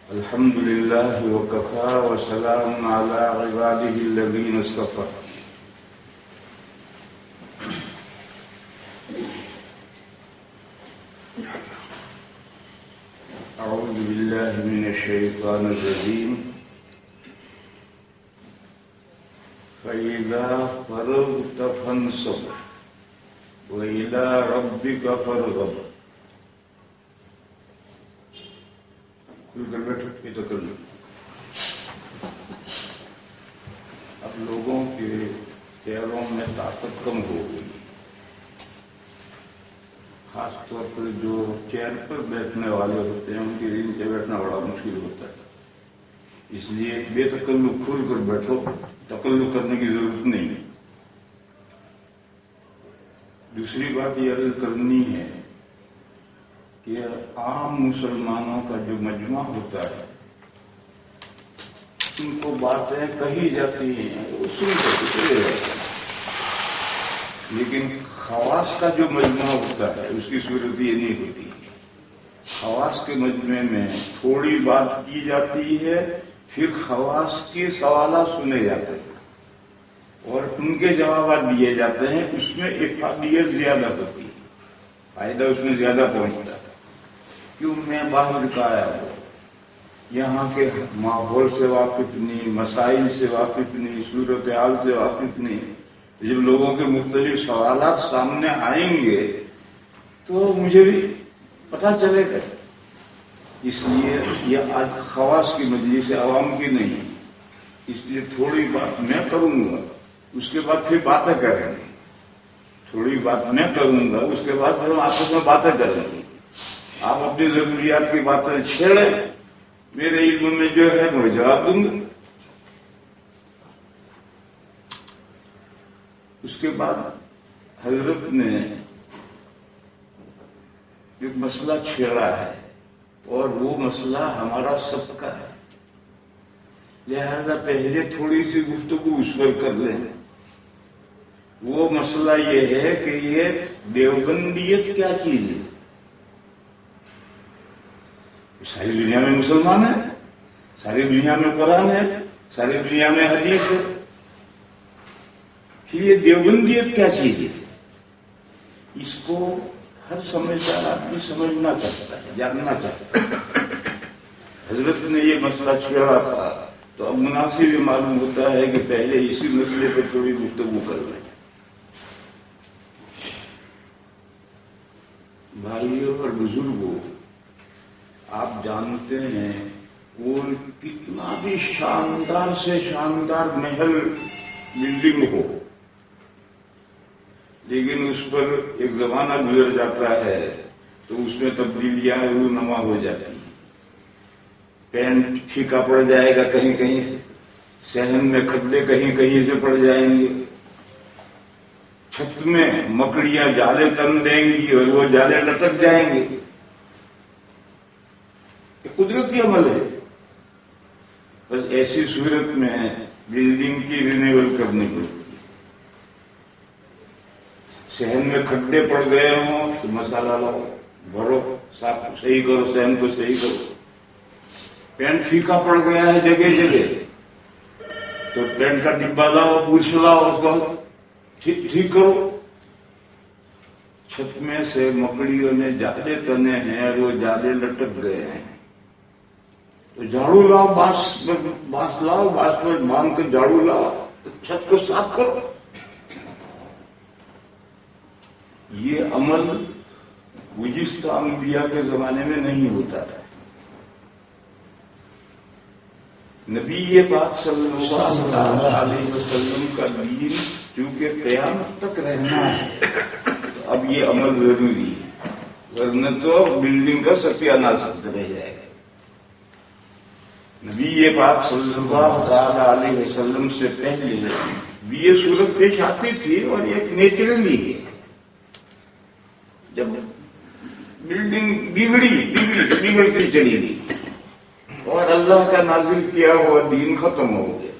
الحمد لله وكفى وسلام على عباده الذين اصطفى. أعوذ بالله من الشيطان الرجيم. فإذا فرغت فانصب وإلى ربك فارغب. کھل کر بیٹھو یہ تو کر لو. اب لوگوں کے پیروں میں طاقت کم ہو گئی، خاص طور پر جو چیئر پر بیٹھنے والے ہوتے ہیں ان کی ریل سے بیٹھنا بڑا مشکل ہوتا ہے. اس لیے بے تکلف کھل کر بیٹھو، تکلف کرنے کی ضرورت نہیں ہے. دوسری بات یہ عرض کرنی ہے کہ عام مسلمانوں کا جو مجمع ہوتا ہے ان کو باتیں کہی جاتی ہیں وہ سن کر چلے جاتے ہیں، لیکن خواص کا جو مجمع ہوتا ہے اس کی صورت یہ نہیں ہوتی. خواص کے مجمع میں تھوڑی بات کی جاتی ہے، پھر خواص کے سوالات سنے جاتے ہیں اور ان کے جوابات دیے جاتے ہیں. اس میں افادیت زیادہ ہوتی ہے، فائدہ اس میں زیادہ پہنچتا ہے. کیوں میں باہر کا آیا ہوں، یہاں کے ماحول سے واقف نہیں، مسائل سے واقف نہیں، صورتحال سے واقف نہیں. جب لوگوں کے مختلف سوالات سامنے آئیں گے تو مجھے بھی پتہ چلے گا. اس لیے یہ آج خواص کی مجلس ہے، عوام کی نہیں. اس لیے تھوڑی بات میں کروں گا، اس کے بعد پھر باتیں کریں گے. تھوڑی بات میں کروں گا، اس کے بعد پھر ہم آپس میں باتیں کریں گے. آپ اپنی ضروریات کی باتیں چھیڑیں، میرے علم میں جو ہے میں جواب دوں گا. اس کے بعد حضرت نے ایک مسئلہ چھیڑا ہے اور وہ مسئلہ ہمارا سب کا ہے، لہذا پہلے تھوڑی سی گفتگو اس پر کر لیں. وہ مسئلہ یہ ہے کہ یہ دیوبندیت کیا چیز ہے. ساری دنیا میں مسلمان ہیں، ساری دنیا میں قرآن ہے، ساری دنیا میں حدیث ہے، کہ یہ دیوبندیت کیا چیز ہے. اس کو ہر سمجھدار آدمی سمجھنا چاہتا ہے، جاننا چاہتا ہے. حضرت نے یہ مسئلہ چھیڑا تھا تو اب مناسب یہ معلوم ہوتا ہے کہ پہلے اسی مسئلے پر تھوڑی گفتگو کر لیں. بھائیوں اور بزرگوں، آپ جانتے ہیں وہ کتنا بھی شاندار سے شاندار محل بلڈنگ ہو، لیکن اس پر ایک زمانہ گزر جاتا ہے تو اس میں تبدیلیاں رونما ہو جاتی ہیں. پینٹ پھیکا پڑ جائے گا کہیں کہیں سے، صحن میں کھڈے کہیں کہیں سے پڑ جائیں گے، چھت میں مکڑیاں جالے تن دیں گی اور وہ جالے لٹک جائیں گے. یہ قدرتی عمل ہے. بس ایسی صورت میں بلڈنگ کی رینیول کرنی پڑتی ہے. صحن میں کھڈے پڑ گئے ہوں تو مسالہ لاؤ، بھرو، صاف صحیح کرو، صحن کو صحیح کرو. پینٹ پھیکا پڑ گیا ہے جگہ جگہ تو پینٹ کا ڈبہ لاؤ، پوچھ لاؤ، اس کو ٹھیک کرو. چھت میں سے مکڑیوں نے جالے تنے ہیں اور وہ جالے لٹک گئے ہیں تو جھاڑو لاؤ، بانس لاؤ، بانس پر باندھ کر جھاڑو لاؤ، چھت کو صاف کرو. یہ عمل گزشتہ انبیاء کے زمانے میں نہیں ہوتا تھا. نبی پاک صلی اللہ علیہ وسلم کا دین چونکہ قیامت تک رہنا ہے تو اب یہ عمل ضروری ہے، ورنہ تو بلڈنگ کا ستیاناش رہ جائے گا. نبی پاک صلی اللہ علیہ وسلم سے پہلے بھی یہ صورت پیش آتی تھی اور ایک نیچرلی ہے. جب بلڈنگ بگڑتی چلی گئی اور اللہ کا نازل کیا ہوا دین ختم ہو گیا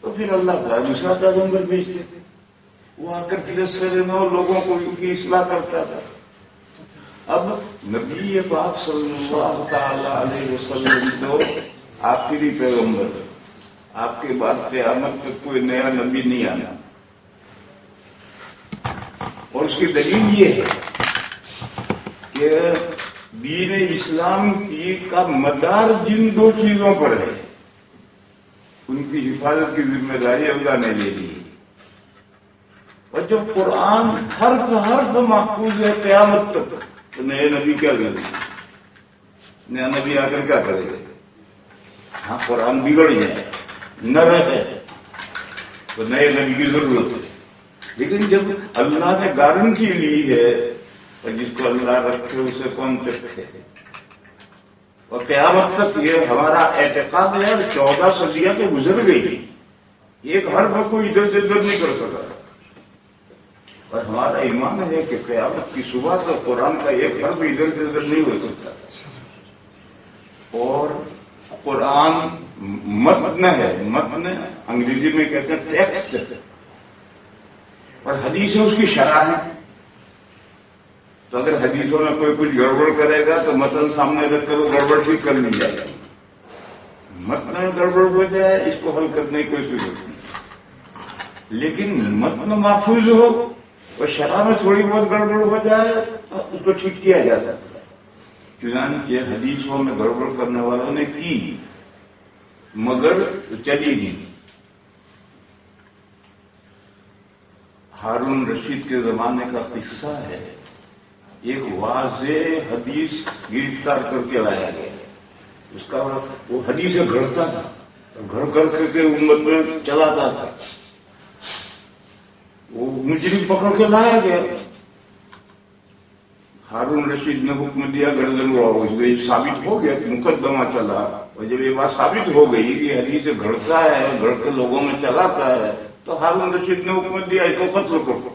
تو پھر اللہ کا دوسرا پیغمبر بھیجتے تھے. وہ آ کر 9 لوگوں کو ان کی اصلاح کرتا تھا. اب نبی پاک صلی اللہ تعالی علیہ وسلم تو آخری پیغمبر، آپ کے بعد قیامت تک کوئی نیا نبی نہیں آنا، اور اس کی دلیل یہ ہے کہ دین اسلام کا مدار جن دو چیزوں پر ہے ان کی حفاظت کی ذمہ داری اللہ نے لے لی، اور جب قرآن حرف محفوظ ہے قیامت تک تو نئے نبی کیا کرے گا؟ نیا نبی آ کر کیا کرے گا؟ ہاں قرآن بگڑ جائے نہ رہے تو نئے نبی کی ضرورت ہے، لیکن جب اللہ نے گارنٹی لی ہے اور جس کو اللہ رکھے اسے کون چکھے، اور قیامت تک یہ ہمارا اعتقاد ہے، 14 صدیاں تو گزر گئی، ایک حرف کو ادھر سے ادھر نہیں کر سکا، اور ہمارا ایمان ہے کہ قیامت کی صبح تک قرآن کا ایک حرف ادھر سے ادھر نہیں ہو سکتا، اور قرآن متن ہے، متن انگریزی میں کہتے ہیں ٹیکسٹ، اور حدیثیں اس کی شرح ہیں، تو اگر حدیثوں میں کوئی کچھ گڑبڑ کرے گا تو متن سامنے رکھ کر وہ گڑبڑ ٹھیک کر لی جائے گی، متن میں گڑبڑ ہو جائے اس کو حل کرنے کی کوئی ضرورت نہیں، لیکن متن محفوظ ہو اور شرح میں تھوڑی بہت گڑبڑ ہو جائے تو اس کو ٹھیک کیا جا سکتا ہے، چنانچہ حدیثوں میں گڑبڑ کرنے والوں نے کی مگر چلی نہیں۔ ہارون رشید کے زمانے کا قصہ ہے، ایک واضح حدیث گرفتار کر کے لایا گیا، اس کا وہ حدیث گھڑتا تھا، گھڑ کر کے امت میں چلاتا تھا، وہ مجرم پکڑ کے لایا گیا، ہارون رشید نے حکم دیا گردن اڑاؤ، یہ ثابت ہو گیا کہ مقدمہ چلا، اور جب یہ بات ثابت ہو گئی کہ حدیث گھڑتا ہے، گھڑ کے لوگوں میں چلاتا ہے، تو ہارون رشید نے حکم دیا اس کو قتل کرو،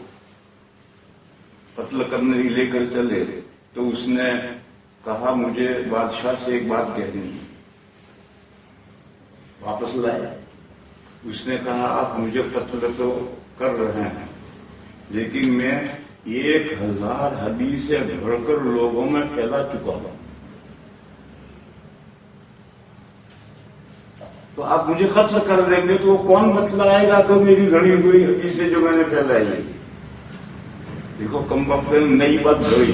قتل کرنے لے کر چلے، تو اس نے کہا مجھے بادشاہ سے ایک بات کہنی ہے، واپس لائے، اس نے کہا آپ مجھے قتل تو کر رہے ہیں لیکن میں 1000 حدیثیں گھڑ کر لوگوں میں پھیلا چکا ہوں، تو آپ مجھے قتل کر دیں گے تو وہ کون بتلائے گا تو میری گھڑی ہوئی حدیثیں جو میں نے پھیلائی ہے؟ دیکھو کم وقت نئی بات گھڑی،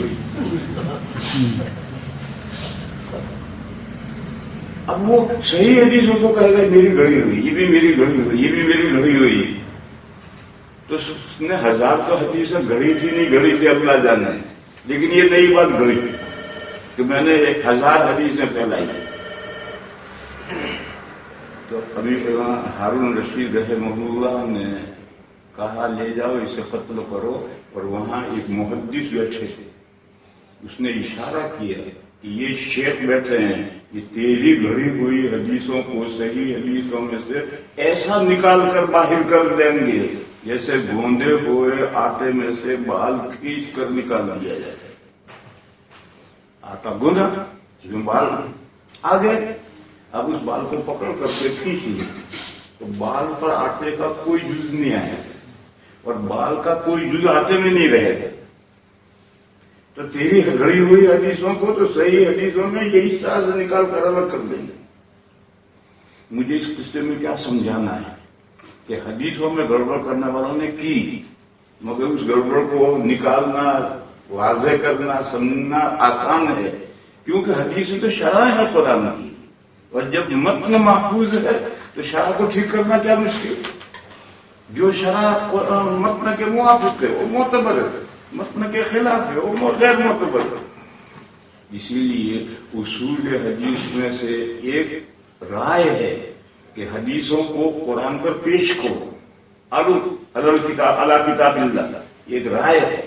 اب وہ صحیح حدیثوں کو کہے گا میری گھڑی ہوئی، یہ بھی میری گھڑی ہوئی، یہ بھی میری گھڑی ہوئی، تو اس نے 1000 تو حدیثیں گھڑی تھی نہیں گھڑی تھی اللہ جانے، لیکن یہ نئی بات گھڑی کہ میں نے 1000 حدیثیں پھیلائی۔ تو ابھی ہارون رشید رحمہ اللہ نے کہا لے جاؤ اسے قتل کرو، اور وہاں ایک محدث بیٹھے تھے، اس نے اشارہ کیا کہ یہ شیخ بیٹھے ہیں، یہ تیری گھڑی ہوئی حدیثوں کو صحیح حدیثوں میں سے ایسا نکال کر باہر کر دیں گے جیسے گوندے ہوئے آٹے میں سے بال کھینچ کر نکال دیا جائے، آٹا گوندھا جس میں بال آ گئے، اب اس بال کو پکڑ کر کے کھینچ لیا تو بال پر آٹے کا کوئی جز نہیں آیا، اور بال کا کوئی جز آٹے میں نہیں رہے، تو تیری گھڑی ہوئی حدیثوں کو تو صحیح حدیثوں میں یہی طرح سے نکال کر الگ کر دیں گے۔ مجھے اس قصے میں کیا سمجھانا ہے کہ حدیثوں میں گڑبڑ کرنے والوں نے کی، مگر اس گڑبڑ کو نکالنا، واضح کرنا، سمجھنا آسان ہے، کیونکہ حدیث تو شرح ہے قرآن کی، اور جب متن محفوظ ہے تو شرح کو ٹھیک کرنا کیا مشکل، جو شرح متن کے موافق ہے وہ معتبر ہے، متن کے خلاف ہے وہ غیر معتبر ہے۔ اسی لیے اصول حدیث میں سے ایک رائے ہے کہ حدیثوں کو قرآن پر پیش کرو، اللہ کتاب اللہ، ایک رائے ہے۔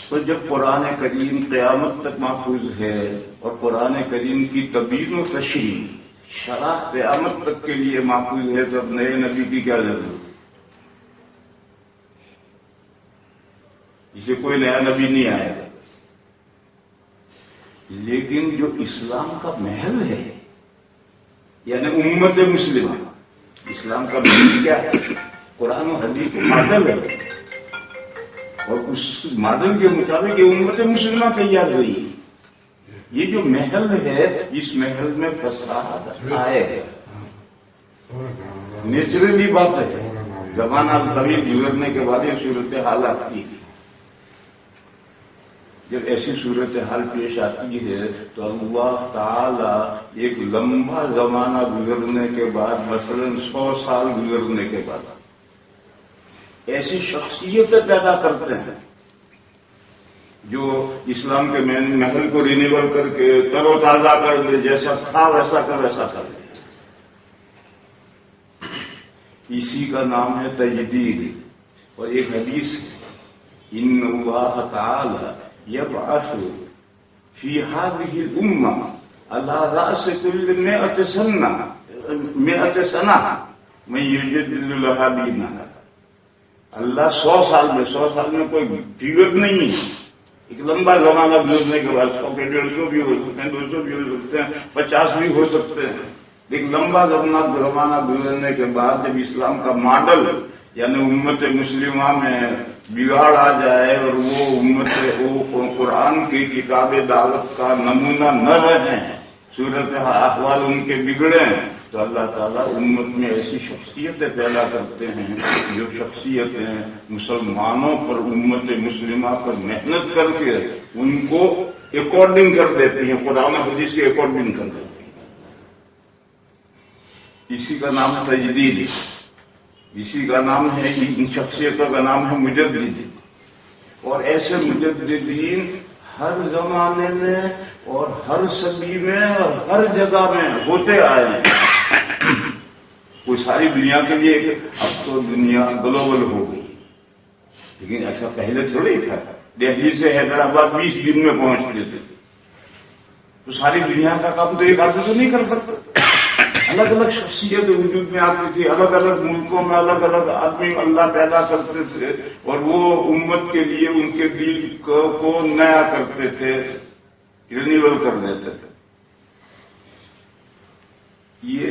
تو جب قرآن کریم قیامت تک محفوظ ہے اور قرآن کریم کی تبیین و تشریح شرح قیامت تک کے لیے محفوظ ہے تو اب نئے نبی کی کیا ضرورت؟ اسے کوئی نیا نبی نہیں آئے گا، لیکن جو اسلام کا محل ہے یعنی امت مسلمہ، اسلام کا محل کیا ہے؟ قرآن و حدیث کا معدل ہے، اور اس ماڈل کے مطابق یہ امت مسلمہ تیار ہوئی. یہ جو محل ہے اس محل میں فساد آئے گا، نیچرلی بات ہے. زمانہ طویل گزرنے کے بعد یہ صورتحال آتی ہے. جب ایسی صورتحال پیش آتی ہے تو اللہ تعالی ایک لمبا زمانہ گزرنے کے بعد، مثلا 100 سال گزرنے کے بعد ایسی شخصیتیں پیدا کرتے ہیں جو اسلام کے محل کو رینیول کر کے تر و تازہ کر دے، جیسا تھا ویسا کر دے. اسی کا نام ہے تجدید. اور ایک حدیث ہے، ان اللہ تعالی یبعث فی هذه الامہ علی رأس کل 100 سنہ من یجدد لها دینہا. اللہ 100 سال میں کوئی فگر نہیں ہے. ایک لمبا زمانہ گزرنے کے بعد 100 کے 150 بھی ہو سکتے ہیں، 200 بھی ہو سکتے ہیں، 50 بھی ہو سکتے ہیں. ایک لمبا زمانہ گزرنے کے بعد جب اسلام کا ماڈل یعنی امت مسلمہ میں بگاڑ آ جائے اور وہ قرآن کی کتاب دعوت کا نمونہ نہ رہیں، صورت احوال ان کے بگڑیں، تو اللہ تعالیٰ امت میں ایسی شخصیتیں پیدا کرتے ہیں جو شخصیتیں مسلمانوں پر، امت مسلمہ پر محنت کر کے ان کو ایکارڈنگ کر دیتی ہیں، قرآن حدیث کے ایکارڈنگ کر دیتی ہیں. اسی کا نام تجدید ہے. اسی کا نام ہے، ان شخصیتوں کا نام ہے مجدد. اور ایسے مجددین ہر زمانے میں اور ہر صدی میں اور ہر جگہ میں ہوتے آئے ہیں. کوئی ساری دنیا کے لیے، اب تو دنیا گلوبل ہو گئی، لیکن ایسا پہلے تھوڑی تھا. دہلی سے حیدرآباد 20 دن میں پہنچتے تھے. تو ساری دنیا کا کام تو ایک آدمی تو نہیں کر سکتا. الگ الگ شخصیت وجود میں آتی تھی، الگ الگ ملکوں میں الگ الگ آدمی اللہ پیدا کرتے تھے اور وہ امت کے لیے ان کے دل کو نیا کرتے تھے، رینیول کر دیتے تھے. یہ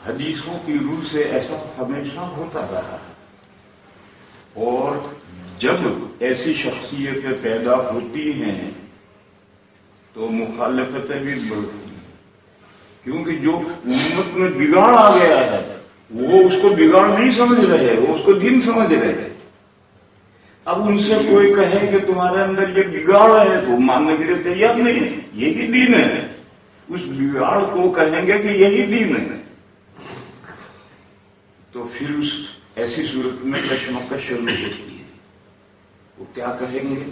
حدیثوں کی روح سے ایسا ہمیشہ ہوتا رہا. اور جب ایسی شخصیتیں پیدا ہوتی ہیں تو مخالفتیں بھی بڑھتی ہیں، کیونکہ جو امت میں بگاڑ آ گیا ہے وہ اس کو بگاڑ نہیں سمجھ رہے، وہ اس کو دین سمجھ رہے. اب ان سے کوئی کہے کہ تمہارے اندر یہ بگاڑ ہے تو ماننے کے لیے تیار نہیں ہے، یہی دین ہے. اس بگاڑ کو کہیں گے کہ یہی دین ہے تو پھر اس ایسی صورت میں کشمکش شروع ہوتی ہے. وہ کیا کہیں گے؟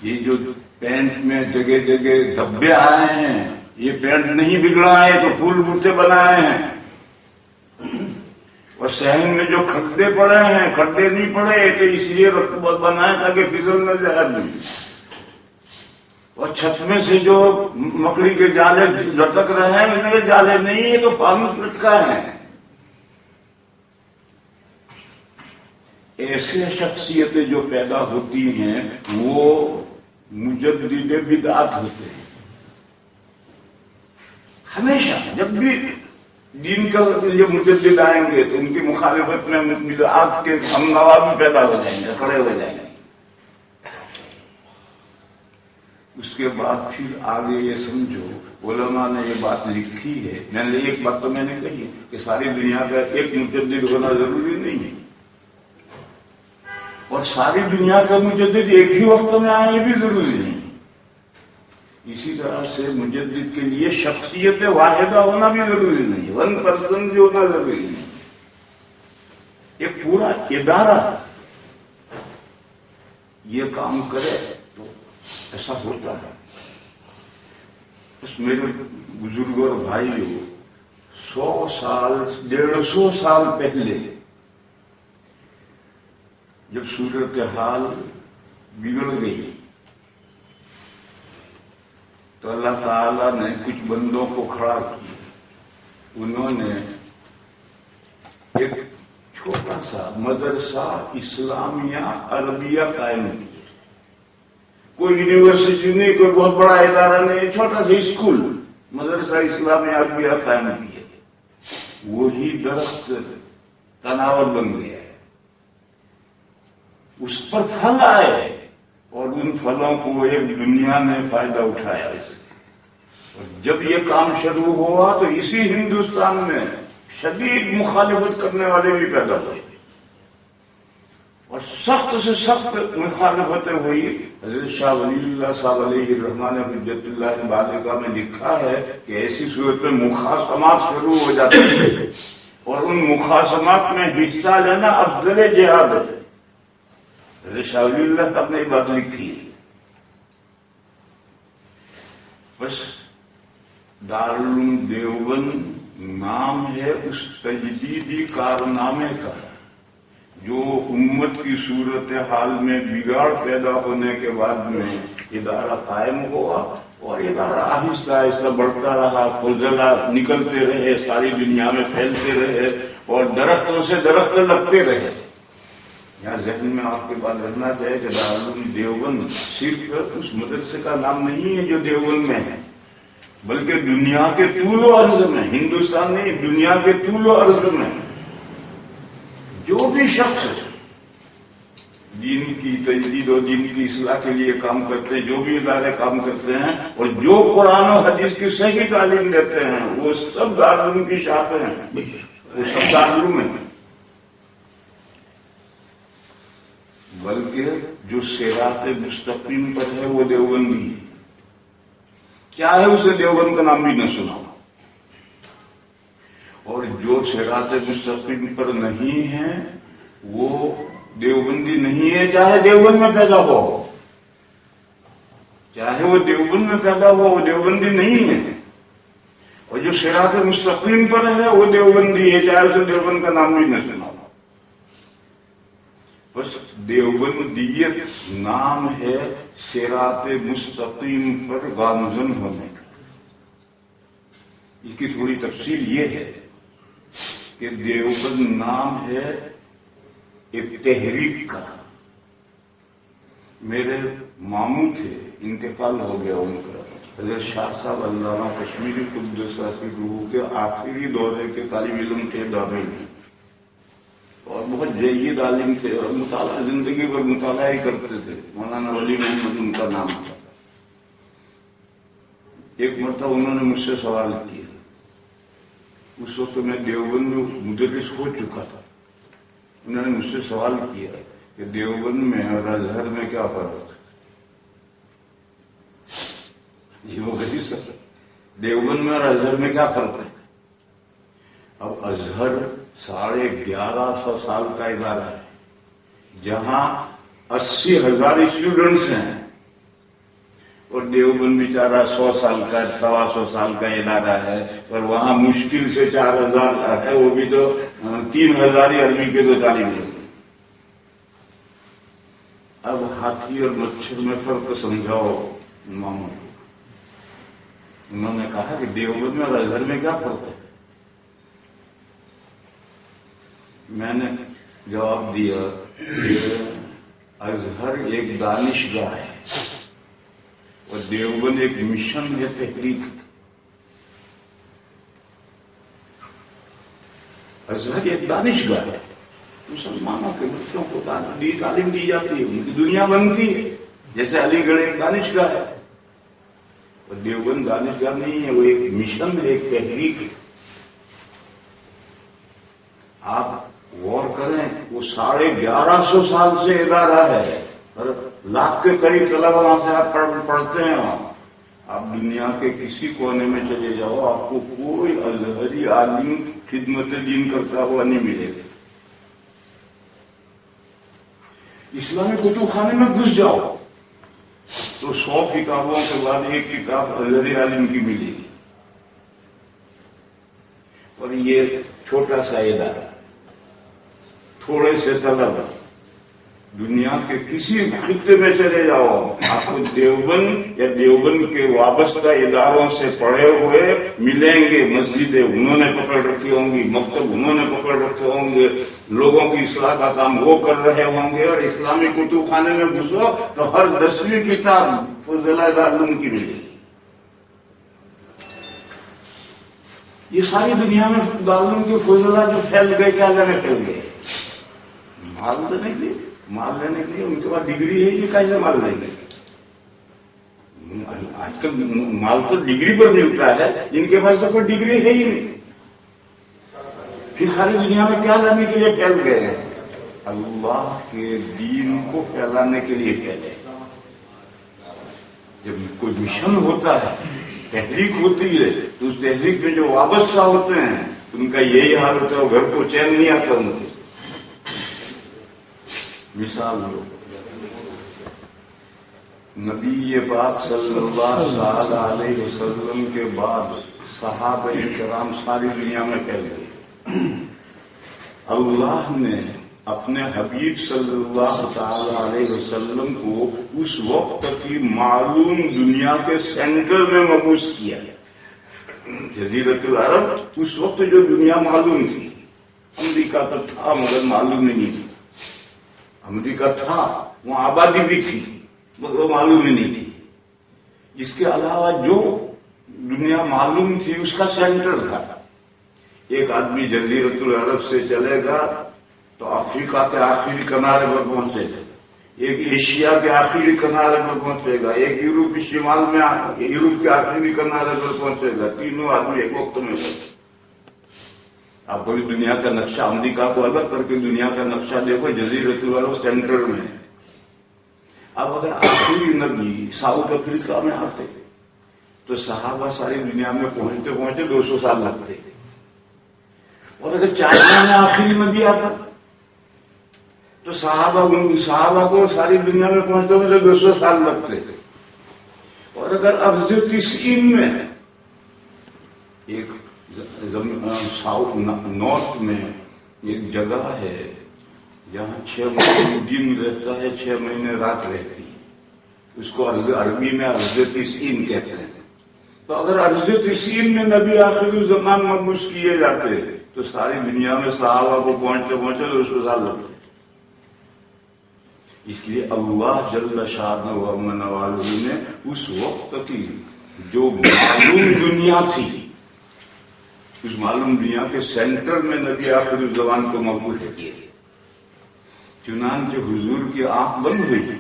یہ جو پینٹ میں جگہ جگہ دھبے آئے ہیں، یہ پینٹ نہیں بگڑا ہے تو پھول بوٹے بنائے ہیں. اور صحن میں جو کھڈے پڑے ہیں، کھڈے نہیں پڑے تو اس لیے بنائے تاکہ پھسل نہ جائے. اور چھت میں سے جو مکڑی کے جالے لٹک رہے ہیں ان کے جالے نہیں، یہ تو پانی لٹکا ہے. ایسے شخصیتیں جو پیدا ہوتی ہیں وہ مجدد بدعت ہوتے ہیں. ہمیشہ جب بھی دین کا جو مجدد آئیں گے تو ان کی مخالفت میں بدعات کے ہم نوا بھی پیدا ہو جائیں گے، کھڑے ہو جائیں گے. اس کے بعد پھر آگے یہ سمجھو علماء نے یہ بات لکھی ہے. میں نے ایک بات تو میں نے کہی کہ ساری دنیا کا ایک مجدد ہونا ضروری نہیں ہے، اور ساری دنیا کا مجدد ایک ہی وقت میں آئے یہ بھی ضروری نہیں. اسی طرح سے مجدد کے لیے شخصیت واحدہ ہونا بھی ضروری نہیں، 1 پرسن بھی ہونا ضروری نہیں. ایک پورا ادارہ یہ کام کرے تو ایسا ہوتا ہے. اس میرے بزرگ اور بھائیوں 100 سال 150 سال پہلے جب صورتحال بگڑ گئی تو اللہ تعالیٰ نے کچھ بندوں کو کھڑا کیا. انہوں نے ایک چھوٹا سا مدرسہ اسلامیہ عربیہ قائم کیا. کوئی یونیورسٹی نہیں، کوئی بہت بڑا ادارہ نہیں، چھوٹا سا اسکول مدرسہ اسلامیہ عربیہ قائم کیا. وہی درخت تناور بن گیا ہے. اس پر پھل آئے اور ان پھلوں کو ایک دنیا نے فائدہ اٹھایا اس سے. اور جب یہ کام شروع ہوا تو اسی ہندوستان میں شدید مخالفت کرنے والے بھی پیدا ہوئے اور سخت سے سخت مخالفتیں ہوئی. حضرت شاہ ولی اللہ صاحب علیہ الرحمٰن حجت اللہ بالغہ میں لکھا ہے کہ ایسی صورت میں مخاصمات شروع ہو جاتے تھے اور ان مخاصمات میں حصہ لینا افضل جہاد ہے. حضرت شاہ ولی اللہ صاحب نے یہ بات لکھی. بس دارالعلوم دیوبند نام ہے اس تجدیدی کارنامے کا جو امت کی صورتحال میں بگاڑ پیدا ہونے کے بعد میں ادارہ قائم ہوا اور ادارہ آہستہ آہستہ بڑھتا رہا. فضلہ نکلتے رہے, ساری دنیا میں پھیلتے رہے اور درختوں سے درخت لگتے رہے. یہاں ذہن میں آپ کے بات رکھنا چاہیے کہ دارالعلوم دیوبند صرف اس مدرسے کا نام نہیں ہے جو دیوبند میں ہے, بلکہ دنیا کے طول و عرض میں, ہندوستان نہیں دنیا کے طول و عرض میں جو بھی شخص دین کی تجدید اور دین کی اصلاح کے لیے کام کرتے ہیں, جو بھی ادارے کام کرتے ہیں اور جو قرآن و حدیث کی صحیح تعلیم دیتے ہیں, وہ سب دارالعلوم کی شاخیں ہیں, وہ سب دارالعلوم ہیں. بلکہ جو صراط مستقیم پر ہے وہ دیوبندی ہے. کیا ہے اسے دیوبند کا نام بھی نہ سنا. اور جو صراط مستقیم پر نہیں ہے وہ دیوبندی نہیں ہے, چاہے دیوبند میں پیدا ہو, چاہے وہ دیوبند میں پیدا ہو, وہ دیوبندی نہیں ہے. اور جو صراط مستقیم پر ہے وہ دیوبندی ہے, چاہے اسے دیوبند کا نام بھی نہ سنا. بس دیوبندیت نام ہے صراط مستقیم پر گامزن ہونے کا. اس کی تھوڑی تفصیل یہ ہے کہ دیوبند نام ہے ایک تحریک کا. میرے ماموں تھے, انتقال ہو گیا ان کا, حضرت شاہ صاحب علامہ کشمیری قدس کی روح کے آخری دورے کے طالب علم تھے دورے میں, اور بہت جید عالم تھے اور مطالعہ زندگی پر مطالعہ ہی کرتے تھے. مولانا ولی محمد ان کا نام تھا. ایک مرتبہ انہوں نے مجھ سے سوال کیا. اس وقت میں دیوبند میں مدرس ہو چکا تھا. انہوں نے مجھ سے سوال کیا کہ دیوبند میں اور ازہر میں کیا فرق ہے. یہ وہ غریب سر, دیوبند میں اور ازہر میں کیا فرق ہے. اب ازہر 1150 سال کا ادارہ ہے جہاں 80,000 اسٹوڈنٹس ہیں, اور دیوبند بیچارہ 100 سال کا 125 سال کا ادارہ ہے, اور وہاں مشکل سے 4,000 ہے, وہ بھی تو 3,000 ہی عربی کے تو تعلیم ہے. اب ہاتھی اور مچھر میں فرق سمجھاؤ ماموں. انہوں نے کہا کہ دیوبند میں اور ازہر میں کیا فرق ہے. میں نے جواب دیا کہ ازہر ایک دانشگاہ ہے اور دیوبند ایک مشن ہے, تحریک. ازہر ایک دانشگاہ ہے, مسلمانوں کے بچوں کو تعلیم دی جاتی ہے, ان کی دنیا بنتی ہے, جیسے علی گڑھ ایک دانشگاہ ہے. اور دیوبند دانشگاہ نہیں ہے, وہ ایک مشن ہے, ایک تحریک ہے. آپ غور کریں, وہ 1150 سال سے ادارہ ہے, اور لاکھ کے قریب طلبا وہاں سے آپ پڑھتے ہیں. وہاں آپ دنیا کے کسی کونے میں چلے جاؤ, آپ کو کوئی ازہری عالم خدمت دین کرتا ہوا نہیں ملے گا. اسلامی کتب خانے میں گھس جاؤ تو 100 کتابوں کے بعد ایک کتاب ازہری عالم کی ملے گی. اور یہ چھوٹا سا ادارہ, تھوڑے سے طلبا, دنیا کے کسی خطے میں چلے جاؤ, آپ کو دیوبند یا دیوبند کے وابستہ اداروں سے پڑھے ہوئے ملیں گے. مسجدیں انہوں نے پکڑ رکھی ہوں گی, مکتب انہوں نے پکڑ رکھے ہوں گے, لوگوں کی اصلاح کا کام وہ کر رہے ہوں گے. اور اسلامی کتب خانے میں گھسو تو ہر 10ویں کتاب فضلہ دارالعلوم کی ملے گی. یہ ساری دنیا میں دارالعلوم کے فضلہ جو پھیل گئے, کیا جانے پھیل گئے, معلوم تو نہیں تھی. مال لینے کے لیے ان کے پاس ڈگری ہے، یہ کیسے مال لیں گے؟ آج کل مال تو ڈگری پر ملتا ہے، ان کے پاس تو کوئی ڈگری ہے ہی نہیں. پھر ساری دنیا میں کیا لانے کے لیے پھیل گئے ہیں؟ اللہ کے دین کو پھیلانے کے لیے پھیلے. جب کوئی مشن ہوتا ہے، تحریک ہوتی ہے، تو اس تحریک میں جو وابستہ ہوتے ہیں ان کا یہی حال ہوتا ہے، وہ گھر کو چین نہیں آتا ان کو. مثال لو، نبی پاک صلی اللہ علیہ وسلم کے بعد صحابہ کرام ساری دنیا میں پھیل گئے. اللہ نے اپنے حبیب صلی اللہ تعالی علیہ وسلم کو اس وقت کی معلوم دنیا کے سینٹر میں مبعوث کیا. جزیرۃ العرب اس وقت جو دنیا معلوم تھی، امریکہ تو تھا مگر معلوم نہیں تھی. امریکہ تھا، وہاں آبادی بھی تھی مگر وہ معلوم ہی نہیں تھی. اس کے علاوہ جو دنیا معلوم تھی اس کا سینٹر تھا. ایک آدمی جزیرۃ العرب سے چلے گا تو افریقہ کے آخری کنارے پر پہنچے گا، ایک ایشیا کے آخری کنارے پر پہنچے گا، ایک یورپ شمال میں یورپ کے آخری کنارے پر پہنچے گا. تینوں آدمی ایک وقت میں ہوتے. آپ کوئی دنیا کا نقشہ، امریکہ کو الگ کر کے دنیا کا نقشہ دیکھو، جزیرۃ العرب سینٹر میں. اب اگر آخری نبی ساؤتھ افریقہ میں آتے تو صحابہ ساری دنیا میں پہنچتے پہنچتے 200 سال لگتے. اور اگر چائنا میں آخری نبی آتا تو صحابہ کو ساری دنیا میں پہنچتے ہوئے 200 سال لگتے تھے. اور اگر ارض تسعین میں ایک ساؤتھ نارتھ میں ایک جگہ ہے جہاں 6 مہینے دن رہتا ہے، 6 مہینے رات رہتی، اس کو عربی میں ارض تسعین کہتے ہیں. تو اگر ارض تسعین میں نبی آخری زمان مبعوث کیے جاتے تو ساری دنیا میں صحابہ کو پہنچتے پہنچتے 200 سال لگتے. اس لیے اللہ جل شانہ و منوالہ نے اس وقت کی جو معلوم دنیا تھی، اس معلوم دنیا کے سینٹر میں نبی آخر الزمان کو مبعوث کیے. چنانچہ حضور کی آنکھ بند ہوئی.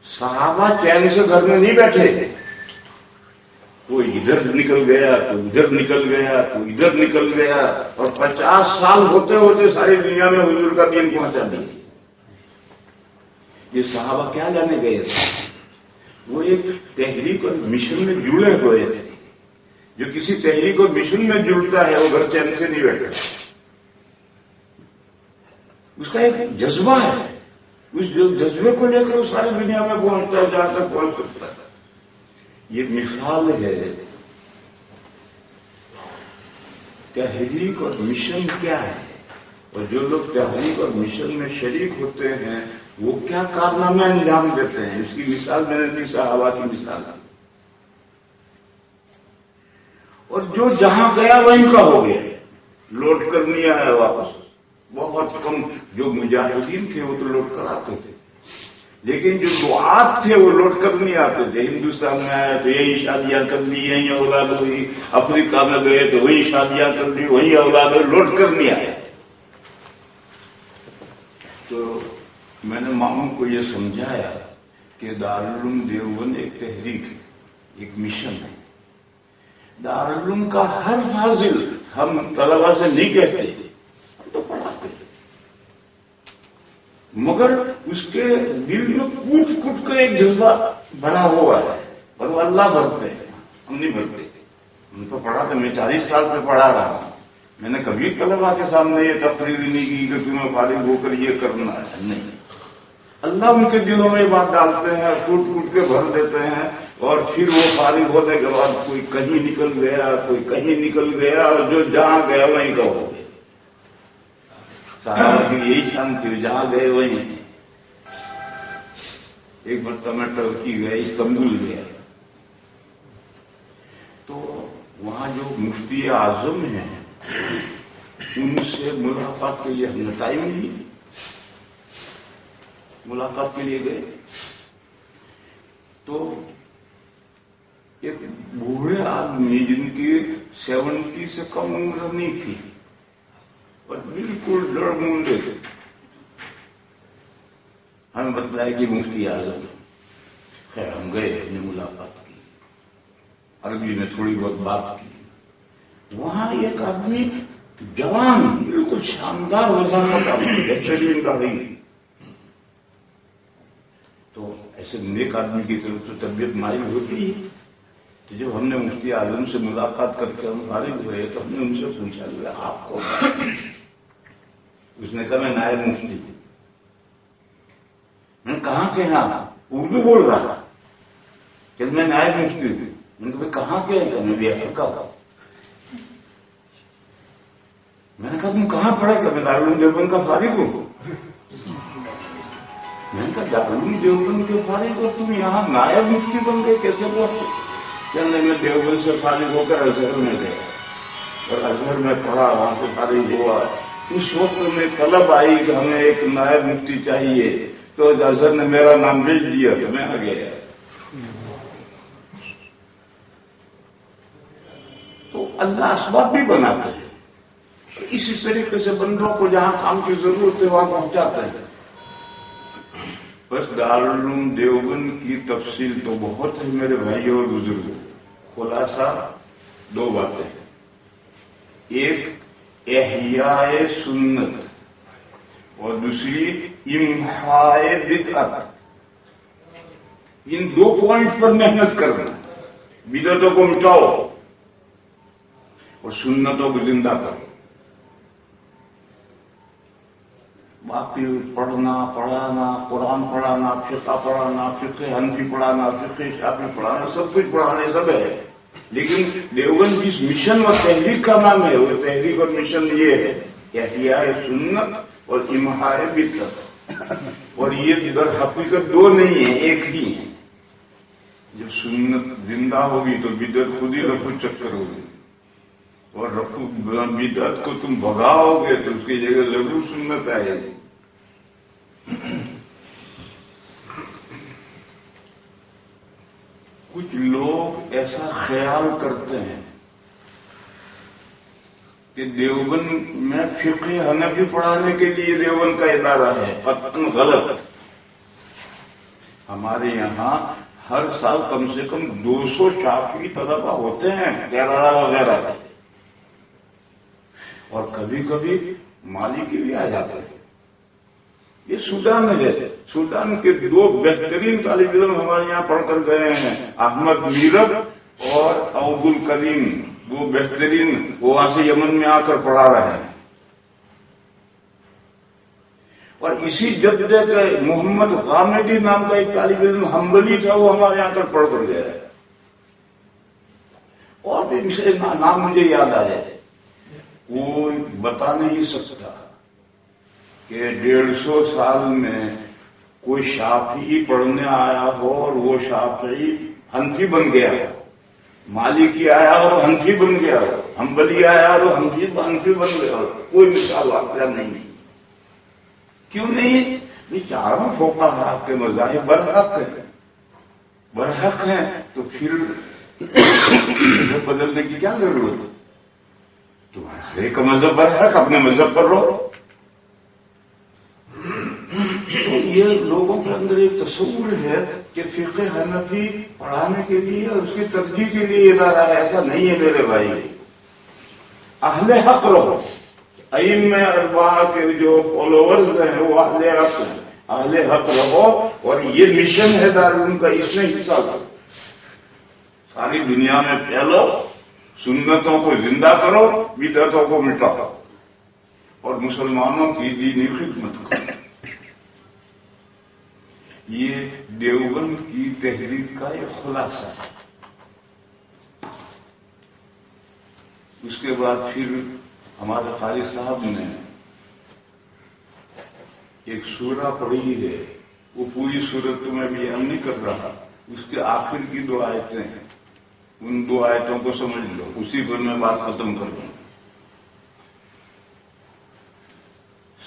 صحابہ چین سے گھر میں نہیں بیٹھے، وہ ادھر نکل گیا تو ادھر نکل گیا تو ادھر نکل گیا، اور 50 سال ہوتے ہوتے ساری دنیا میں حضور کا دین پہنچا دیا. یہ صحابہ کیا جانے گئے تھے؟ وہ ایک تحریک اور مشن میں جڑے ہوئے تھے. جو کسی تحریک اور مشن میں جڑتا ہے وہ گھر چین سے نہیں بیٹھتا. اس کا ایک جذبہ ہے، اس جذبے کو لے کر وہ ساری دنیا میں پہنچتا ہے جہاں تک پہنچ سکتا ہے. یہ مثال ہے. تحریک اور مشن کیا ہے، اور جو لوگ تحریک اور مشن میں شریک ہوتے ہیں وہ کیا کارنامے انجام دیتے ہیں. اس کی مثال میں نے دی، صحابہ کی مثال. اور جو جہاں گیا وہیں کا ہو گیا، لوٹ کر نہیں آیا واپس. بہت کم جو مجاہدین تھے وہ تو لوٹ کر آتے تھے، لیکن جو دعات تھے وہ لوٹ کر نہیں آتے تھے. ہندوستان میں آئے تو یہی شادیاں کر لی، یہیں اولاد ہوئی. افریقہ میں گئے تو وہی شادیاں کر لی، وہی اولاد ہوئی، لوٹ کر نہیں آئے. تو میں نے ماموں کو یہ سمجھایا کہ دارالعلوم دیوبند ایک تحریک ہے، ایک مشن ہے. دارالعلوم کا ہر فاضل ہم طلبا سے نہیں کہتے، ہم تو پڑھاتے ہیں، مگر اس کے دل میں کٹ کٹ کر ایک جذبہ بنا ہوا ہے، اور وہ اللہ بھرتے ہیں، ہم نہیں بھرتے. ہم تو پڑھاتے، میں 40 سال سے پڑھا رہا ہوں. میں نے کبھی طلبا کے سامنے یہ تقریر نہیں کی کہ تمہیں فارغ ہو کر یہ کرنا ہے، نہیں. اللہ ان کے دلوں میں بات ڈالتے ہیں، کوٹ کوٹ کے بھر دیتے ہیں، اور پھر وہ فارغ ہونے کے بعد کوئی کہیں نکل گیا، کوئی کہیں نکل گیا، اور جو جہاں گیا وہیں کا ہو گیا. صحابہ کی یہی شان تھی، جہاں گئے وہیں. ایک مرتبہ میں ٹرکی گیا، استنبول گیا، تو وہاں جو مفتی اعظم ہیں ان سے ملاقات کے لیے ہم نے ٹائم نہیں، ملاقات کے لیے گئے تو ایک بوڑھے آدمی جن کی 70 سے کم عمر نہیں تھی اور بالکل ڈر مونڈے تھے، ہمیں بتلایا کہ مفتی اعظم. خیر ہم گئے، ہم نے ملاقات کی، عربی میں تھوڑی بہت بات کی. وہاں ایک آدمی جوان، بالکل شاندار وزن کا بہترین داڑھی. تو ایسے نیک آدمی کی طرف تو طبیعت مائل ہوتی ہے. جب ہم نے مفتی اعظم سے ملاقات کر کے ہم فارغ ہوئے تو ہم نے ان سے پوچھا آپ کو؟ اس نے کہا میں نائب مفتی ہوں. میں نے کہاں کے ہیں؟ اردو بول رہا تھا کہ میں نائب مفتی ہوں. میں نے کہا کہاں کے ہیں؟ میں بہار کا تھا. میں نے کہا تم کہاں پڑھا تھا؟ میں دارالعلوم دیوبند کا فارغ ہوں. میں نے کہا دارالعلوم دیوبند کے فارغ ہو، تم یہاں نائب مفتی بن گئے، کیسے بولتے؟ چلنے میں دیوبند سے فارغ ہو کر ازہر میں گیا اور ازہر میں پڑھا، وہاں سے فارغ ہوا. اس وقت میں طلب آئی کہ ہمیں ایک نائب مفتی چاہیے، تو ازہر نے میرا نام بھیج دیا تو میں آ گیا. تو اللہ اسباب بھی بناتے ہیں، اسی طریقے سے بندوں کو جہاں کام کی ضرورت ہے وہاں پہنچاتے ہیں. بس دارالعلوم دیوبند کی تفصیل تو بہت ہے میرے بھائیوں اور بزرگوں. خلاصہ دو باتیں، ایک احیاء سنت اور دوسری امحاء بدعت. ان دو پوائنٹ پر محنت کرنا، بدعتوں کو مٹاؤ اور سنتوں کو زندہ کرو. باقی پڑھنا پڑھانا، قرآن پڑھانا، فقہ پڑھانا، فقہ حنفی پڑھانا، فقہ شافعی پڑھانا، سب کچھ پڑھانے سب ہے. لیکن دیوبند جس مشن اور تحریک کا نام ہے، وہ تحریک اور مشن یہ ہے احیاء سنت اور امحاء بدعت. اور یہ در حقیقت دو نہیں ہیں، ایک ہی ہیں. جب سنت زندہ ہوگی تو بدعت خود ہی رفو چکر ہوگی، اور رفو بدعت کو تم بھگاؤ گے تو اس کی جگہ ضرور سنت آئے گی. کچھ لوگ ایسا خیال کرتے ہیں کہ دیوبند میں فقہ حنفی پڑھانے کے لیے دیوبند کا ادارہ ہے. قطعاً غلط. ہمارے یہاں ہر سال کم سے کم 200 شافعی طلبہ ہوتے ہیں کیرلا وغیرہ کا، اور کبھی کبھی مالکی بھی آ جاتے ہیں. یہ سوڈان میں ہے. سوڈان کے دو بہترین طالب علم ہمارے یہاں پڑھ کر گئے ہیں، احمد میرب اور عبد الکریم. وہ بہترین، وہ وہاں سے یمن میں آ کر پڑھا رہے ہیں. اور اسی جدے کا محمد غامدی نام کا ایک طالب علم حنبلی تھا، وہ ہمارے یہاں کر پڑھ کر گیا ہے. اور بھی نام مجھے یاد آئے. وہ بتا نہیں سکتا کہ 150 سال میں کوئی شافعی پڑھنے آیا ہو اور وہ شافعی حنفی بن گیا ہو، مالکی آیا اور حنفی بن گیا ہو، حنبلی آیا اور حنفی بن گیا ہو. کوئی مثال واقعہ نہیں. کیوں نہیں؟ یہ چاروں فقہا کے مذاہب برحق ہیں، تو پھر بدلنے کی کیا ضرورت ہے؟ تمہارا ہر ایک مذہب برحق، اپنے مذہب پر رہو. تو یہ لوگوں کے اندر ایک تصور ہے کہ فقہ حنفی پڑھانے کے لیے اور اس کی ترجیح کے لیے ادارہ ہے. ایسا نہیں ہے میرے بھائی. اہل حق رہو. ائمہ اربعہ کے جو فالوورز ہیں وہ اہل حق ہیں. اہل حق رہو، اور یہ مشن ہے دارالعلوم کا، اس میں حصہ لو. ساری دنیا میں پھیلو، سنتوں کو زندہ کرو، بدعتوں کو مٹاؤ، اور مسلمانوں کی دینی خدمت کرو. یہ دیوبند کی تحریک کا ایک خلاصہ ہے. اس کے بعد پھر ہمارے قاری صاحب نے ایک سورہ پڑھی ہے. وہ پوری سورت تو میں بیان نہیں کر رہا، اس کے آخر کی 2 آیتیں ہیں. ان 2 آیتوں کو سمجھ لو، اسی پر میں بات ختم کر دوں.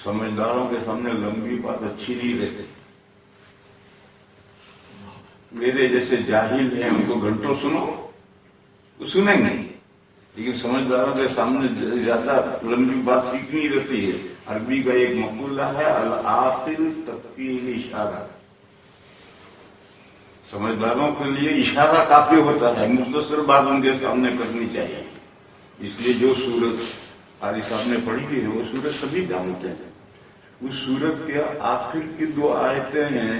سمجھداروں کے سامنے لمبی بات اچھی نہیں رہتی. میرے جیسے جاہل ہیں ان کو گھنٹوں سنو، وہ سنیں گے. لیکن سمجھداروں کے سامنے زیادہ لمبی بات ٹھیک نہیں رہتی ہے. عربی کا ایک مقولہ ہے العاقل تکفیہ اشارہ. سمجھداروں کے لیے اشارہ کافی ہوتا ہے، مختصر بات ان کے سامنے کرنی چاہیے. اس لیے جو سورت قاری صاحب نے پڑھی ہے وہ سورت سبھی جانتے ہیں. اس سورت کے آخر کی 2 آیتیں ہیں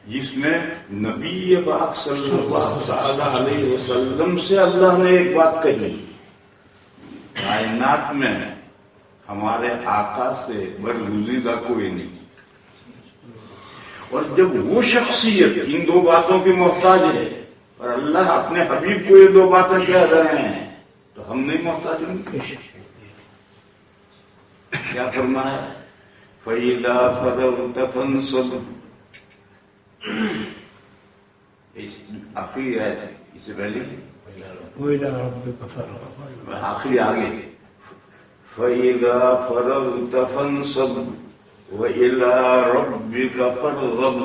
جس میں نبی پاک صلی اللہ علیہ وسلم سے اللہ نے ایک بات کہی. کائنات میں ہمارے آقا سے برگزیدہ کوئی نہیں، اور جب وہ شخصیت ان 2 باتوں کی محتاج ہے اور اللہ اپنے حبیب کو یہ 2 باتیں کہہ رہے ہیں تو ہم نہیں محتاج نہیں. کیا فرمایا؟ فَإِذَا فَرَغْتَ فَانصَبْ. آخری آیت ہے، اس سے پہلے آخری آگے فَإِذَا فَرَغْتَ فَانصَبْ وَإِلَىٰ رَبِّكَ فَارْغَب.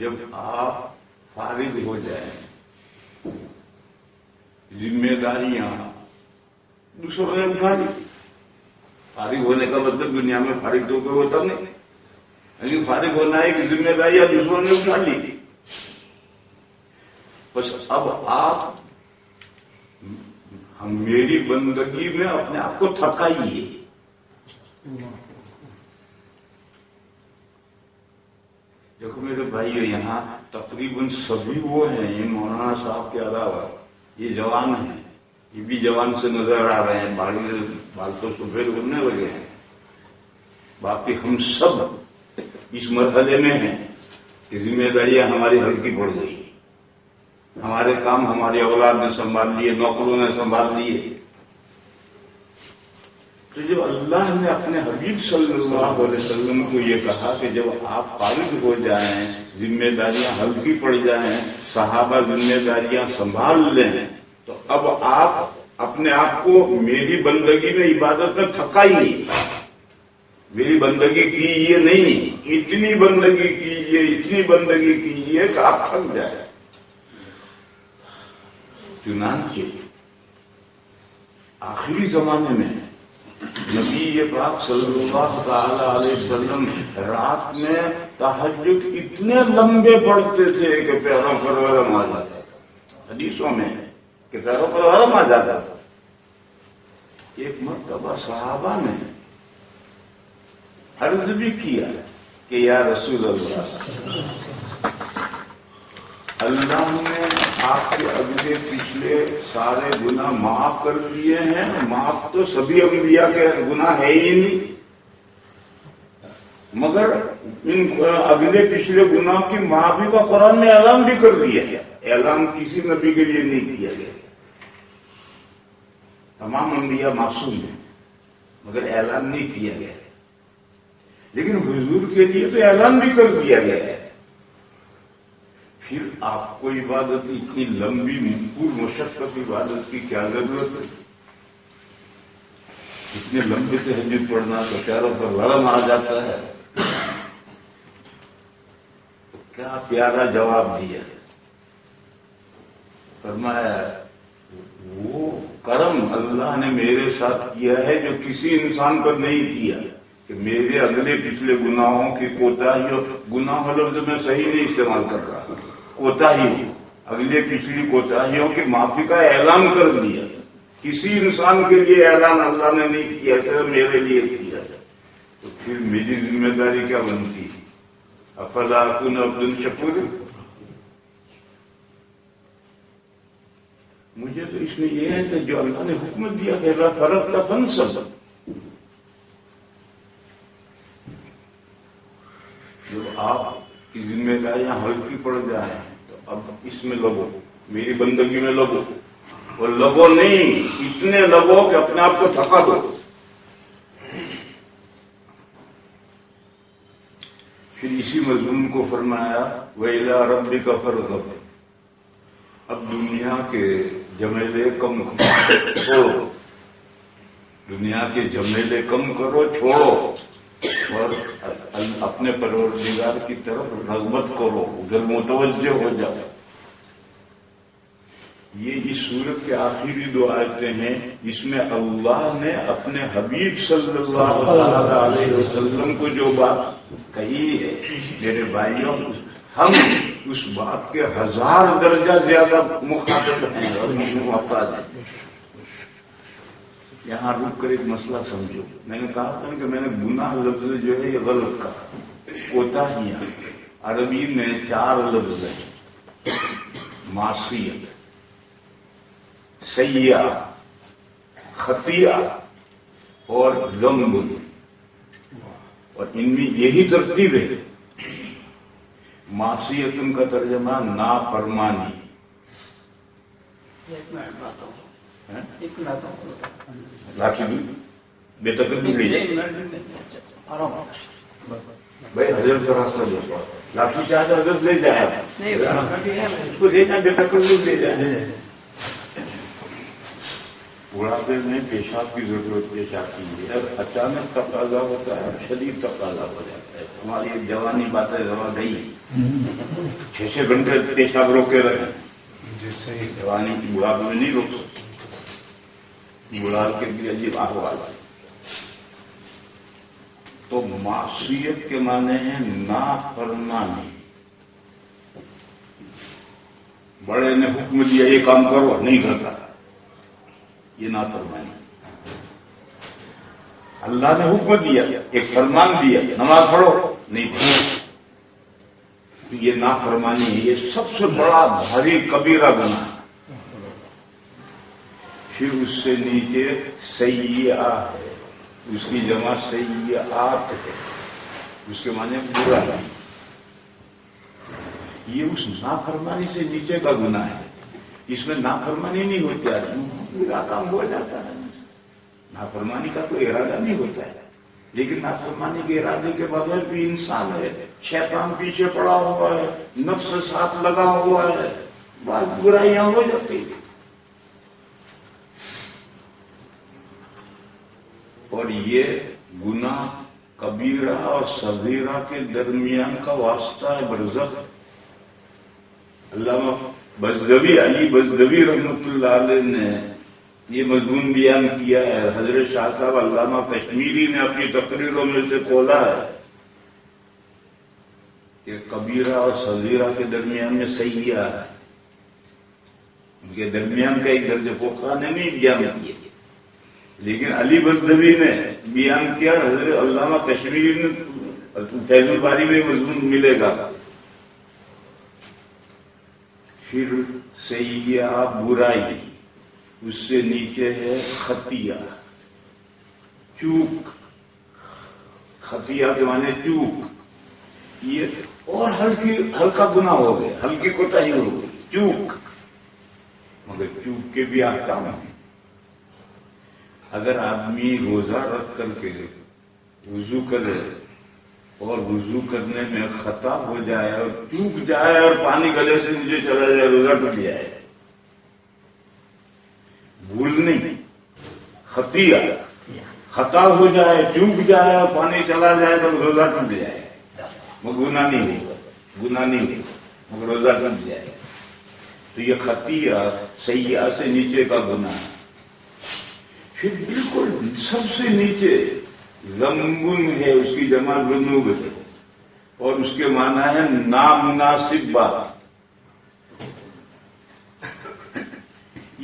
جب آپ فارغ ہو جائیں، ذمہ داریاں دوسروں نے اٹھا لی. فارغ ہونے کا مطلب دنیا میں فارغ تو کوئی ہوتا نہیں، لیکن فارغ ہونا ہے کہ ذمہ داریاں دوسروں نے اٹھا لی. بس اب آپ ہم میری بندگی میں اپنے آپ کو تھکائیے. دیکھو میرے بھائی، یہاں تقریباً سبھی وہ ہیں، یہ مولانا صاحب کے علاوہ یہ جوان ہیں، یہ بھی جوان سے نظر آ رہے ہیں، بال تو سفید ہونے لگے ہیں. باقی ہم سب اس مرحلے میں ہیں کہ ذمہ داریاں ہماری ہلکی پڑ گئی. ہمارے کام ہماری اولاد نے سنبھال لیے، نوکروں نے سنبھال لیے. تو جب اللہ نے اپنے حبیب صلی اللہ علیہ وسلم کو یہ کہا کہ جب آپ فارغ ہو جائیں، ذمہ داریاں ہلکی پڑ جائیں، صحابہ ذمہ داریاں سنبھال لیں، تو اب آپ اپنے آپ کو میری بندگی میں عبادت میں تھکائیے. میری بندگی کیجیے نہیں، اتنی بندگی کیجیے، اتنی بندگی کیجیے کہ آپ تھک جائیں. چنانچہ آخری زمانے میں نبی پاک صلی اللہ تعالی علیہ وسلم رات میں تہجد اتنے لمبے پڑھتے تھے کہ پیروں پر ورم آ جاتا تھا. حدیثوں میں کہ پیروں پر ورم آ جاتا تھا. ایک مرتبہ صحابہ نے عرض بھی کیا کہ یا رسول اللہ نے آپ کے اگلے پچھلے سارے گناہ معاف کر دیے ہیں. معاف تو سبھی انبیاء کے گناہ ہے ہی نہیں، مگر ان اگلے پچھلے گناہ کی معافی کا قرآن نے اعلان بھی کر دیا ہے. اعلان کسی نبی کے لیے نہیں کیا گیا. تمام انبیاء معصوم ہیں مگر اعلان نہیں کیا گیا. لیکن حضور کے لیے تو اعلان بھی کر دیا گیا ہے. پھر آپ کو عبادت اتنی لمبی پور مشقت عبادت کی کیا ضرورت ہے؟ اتنے لمبے تہجد پڑھنا تو پیروں پر ورم آ جاتا ہے. تو کیا پیارا جواب دیا. فرمایا وہ کرم اللہ نے میرے ساتھ کیا ہے جو کسی انسان پر نہیں کیا، کہ میرے اگلے پچھلے گناہوں کی کوتاہیوں، گناہ لفظ میں صحیح نہیں استعمال کر رہا، کوتاہیوں، اگلے پچھلی کوتاہیوں کی معافی کا اعلان کر دیا. کسی انسان کے لیے اعلان اللہ نے نہیں کیا، صرف میرے لیے کیا. تو پھر میری ذمہ داری کیا بنتی؟ افلا اکون عبد شکور. مجھے تو اس میں یہ ہے کہ جو اللہ نے حکم دیا کہ اللہ فرق کا فانصب، جب آپ کی ذمہ داریاں ہلکی پڑ جائیں تو اب اس میں لگو، میری بندگی میں لگو. اور لگو نہیں، اتنے لگو کہ اپنے آپ کو تھکا دو. پھر اسی مضمون کو فرمایا وَإِلَىٰ رَبِّكَ فَارْغَب. اب دنیا کے جمیلے کم چھوڑو، دنیا کے جمیلے کم کرو، چھوڑو، اور اپنے پروردگار کی طرف رغبت کرو، ادھر متوجہ ہو جاؤ. یہ اس سورت کے آخری 2 آیتیں ہیں، اس میں اللہ نے اپنے حبیب صلی اللہ علیہ وسلم کو جو بات کہی ہے، میرے بھائیوں، ہم اس بات کے 1000 درجہ زیادہ مخاطب ہیں اور محتاج ہیں۔ یہاں رک کر ایک مسئلہ سمجھو، میں نے کہا تھا کہ میں نے گناہ لفظ جو ہے یہ غلط کہا، کوتاہیاں۔ عربی میں 4 لفظ ہیں، معصیت، سیئہ، خطیہ اور ذنب، اور ان میں یہی ترتیب ہے۔ معصیت کا ترجمہ نافرمانی، بے تکلف لے جائے بھائی، حضرت کا راستہ جو لاٹھی چارج حضرت لے جائے، اس کو دینا بے تکلف لے جائے۔ بڑھاپے میں پیشاب کی ضرورت پیش آتی ہے، اچانک تقاضا ہوتا ہے، شدید تقاضا ہو جاتا ہے۔ ہماری ایک جوانی باتیں روا گئی، 6 گھنٹے پیشاب روکے رہے، جوانی کی بڑھاپے میں نہیں روک سکتے، بڑھاپے کے بھی عجیب احوال ہے۔ تو معصیت کے معنی ہیں نافرمانی۔ بڑے نے حکم دیا یہ کام کرو، نہیں کرتا، یہ نافرمانی۔ اللہ نے حکم دیا، ایک فرمان دیا نماز پڑھو، نہیں پڑھو، یہ نافرمانی ہے۔ یہ سب سے بڑا بھاری کبیرہ گناہ ہے۔ پھر اس سے نیچے سیئہ ہے، اس کی جمع سیئات ہے، اس کے معنی برا ہے۔ یہ اس نافرمانی سے نیچے کا گناہ ہے۔ اس میں نافرمانی نہیں ہوتی، برا کام ہو جاتا ہے، نافرمانی کا تو ارادہ نہیں ہوتا ہے، لیکن نافرمانی کے ارادے کے بغیر بھی انسان ہے، شیطان پیچھے پڑا ہوا ہے، نفس ساتھ لگا ہوا ہے، بعض برائیاں ہو جاتی ہیں۔ اور یہ گناہ کبیرہ اور صغیرہ کے درمیان کا واسطہ ہے، برزخ۔ علامہ بزدوی، علی بزدوی رحمۃ اللہ علیہ نے یہ مضمون بیان کیا ہے۔ حضرت شاہ صاحب علامہ کشمیری نے اپنی تقریروں میں سے کھولا ہے کہ کبیرہ اور صغیرہ کے درمیان میں سیئہ ہے، ان کے درمیان کا ایک درجہ فقہا نے نہیں بیان کیا، لیکن علی بزدوی نے بیان کیا۔ حضرت علامہ کشمیری نے فیض الباری میں مضمون ملے گا۔ پھر سیئہ برائی، اس سے نیچے ہے خطیہ، چوک۔ خطیہ کے معنی چوک، یہ اور ہلکا گناہ ہو گیا، ہلکی کوتاہی ہو گئی، چوک۔ مگر چوک کے بھی احکام ہیں۔ اگر آدمی روزہ رکھ کر کے وضو کرے اور وضو کرنے میں خطا ہو جائے اور چوک جائے اور پانی گلے سے نیچے چلا جائے، روزہ ٹوٹ جائے، بھول نہیں، خطیہ، خطا ہو جائے، چوک جائے اور پانی چلا جائے تو روزہ ٹوٹ جائے، وہ گناہ نہیں ہوگا، گناہ نہیں ہوگا، مگر روزہ ٹوٹ جائے۔ تو یہ خطیہ سیئہ سے نیچے کا گناہ ہے۔ پھر بالکل سب سے نیچے ذنب ہے، اس کی جمع ذنوب ہے، اور اس کے معنی ہے نامناسب بات۔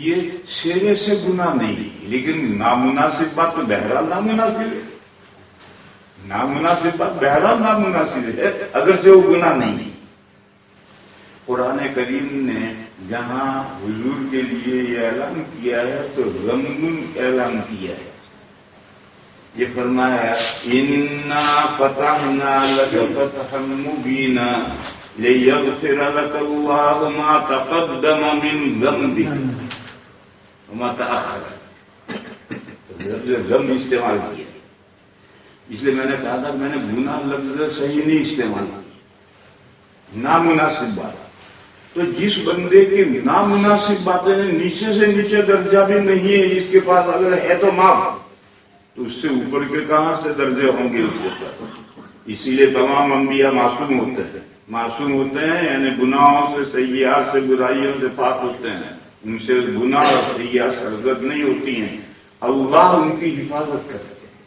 یہ سرے سے گناہ نہیں، لیکن نامناسب بات تو بہرحال نامناسب ہے، نامناسب بات بہرحال نامناسب ہے، اگرچہ وہ گناہ نہیں ہے۔ قرآن کریم نے جہاں حضور کے لیے یہ اعلان کیا ہے تو ذنب اعلان کیا ہے۔ یہ فرمایا اِنَّا فَتَحْنَا لَكَ فَتْحًا مُبِينًا لِيَغْفِرَ لَكَ اللَّهُ مَا تَقَدَّمَ مِنْ ذَنبِكَ وَمَا تَأَخَّرَ۔ ذنب استعمال کیا، اس لیے میں نے کہا تھا میں نے گناہ لفظ صحیح نہیں استعمال کیا، نامناسب بات۔ تو جس بندے کی نامناسب باتیں نیچے سے نیچے درجہ بھی نہیں ہے، اس کے پاس اگر ہے تو معاف، تو اس سے اوپر کے کہاں سے درجے ہوں گے اس کے پاس؟ اسی لیے تمام انبیاء معصوم ہوتے ہیں، معصوم ہوتے ہیں یعنی گناہوں سے، سیئات سے، برائیوں سے پاک ہوتے ہیں، ان سے گناہ اور سیئات سرزد نہیں ہوتی ہیں، اللہ ان کی حفاظت کرتے ہیں،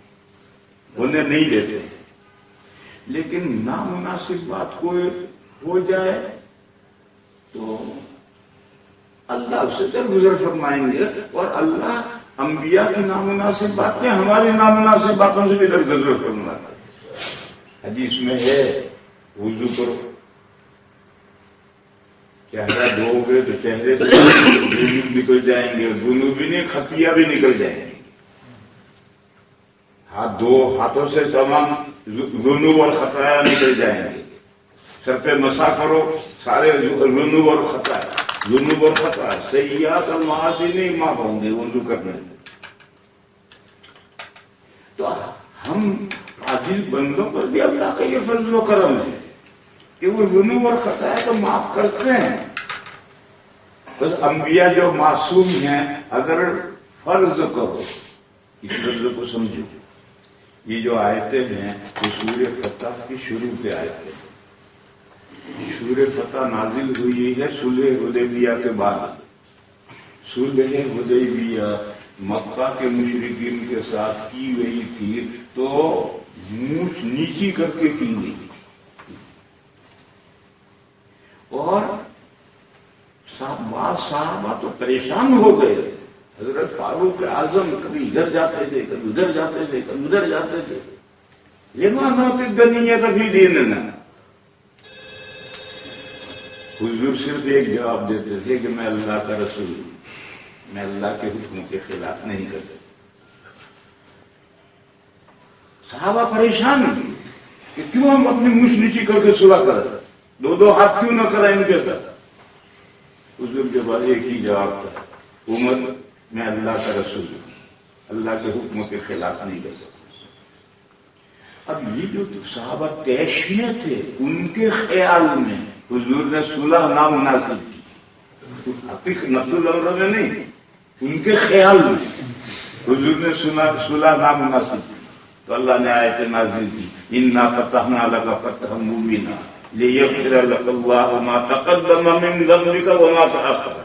انہیں نہیں دیتے ہیں۔ لیکن نامناسب بات کوئی ہو جائے تو اللہ اس سے درگزر فرمائیں گے، اور اللہ انبیاء کی نامناسب باتیں ہماری نامناسب باتوں سے بھی درگزر فرماتا ہے۔ حدیث میں ہے وضو کرو، چہرہ دھو گے تو چہرے سے جنوب نکل جائیں گے، جنوب بھی نہیں خطیہ بھی نکل جائیں گے۔ ہاتھ دو، ہاتھوں سے تمام جنوب اور خطایا نکل جائیں گے۔ سر پہ مسا کرو، سارے جنوب اور خطایا، جنوب اور خطایا، سیئات اور معاصی نہیں معاف ہوں گے وضو کرنے سے۔ تو ہم عاجز بندوں پر بھی اللہ کا یہ فضل و کرم ہے کہ وہ جنوب اور خطایا تو معاف کرتے ہیں۔ بس انبیاء جو معصوم ہیں، اگر فرض کرو، اس فرض کو سمجھو، یہ جو آیتیں ہیں وہ سورہ فتح کی شروع کے آیتیں ہیں۔ سورہ فتح نازل ہوئی ہے صلح حدیبیہ کے بعد۔ صلح حدیبیہ مکہ کے مشرکین کے ساتھ کی گئی تھی، تو مونچھ نیچی کر کے کی گئی، اور بعض صحابہ تو پریشان ہو گئے۔ حضرت فاروق اعظم کبھی ادھر جاتے تھے، کبھی ادھر جاتے تھے، کبھی ادھر جاتے تھے۔ لما نوتدنیت فی دیننا، حضور صرف ایک جواب دیتے تھے کہ میں اللہ کا رسول ہوں، میں اللہ کے حکم کے خلاف نہیں کر سکتا۔ صحابہ پریشان تھے کہ کیوں ہم اپنی مونچھ نیچی کر کے صلح کریں، دو ہاتھ کیوں نہ کریں ان کے ساتھ؟ حضور کے بعد ایک ہی جواب تھا، امت میں اللہ کا رسول ہوں، اللہ کے حکم کے خلاف نہیں کر سکتا۔ اب یہ جو صحابہ تیشیے تھے، ان کے خیال میں حضور نے صلح نامناسب کی، حقیقت نفس الامر میں نہیں، ان کے خیال میں حضور نے صلح نامناسب کی، تو اللہ نے آیت نازل کی، انا فتحنا لک فتحا مبینا لیغفر لک اللہ ما تقدم من ذنبک وما تأخر۔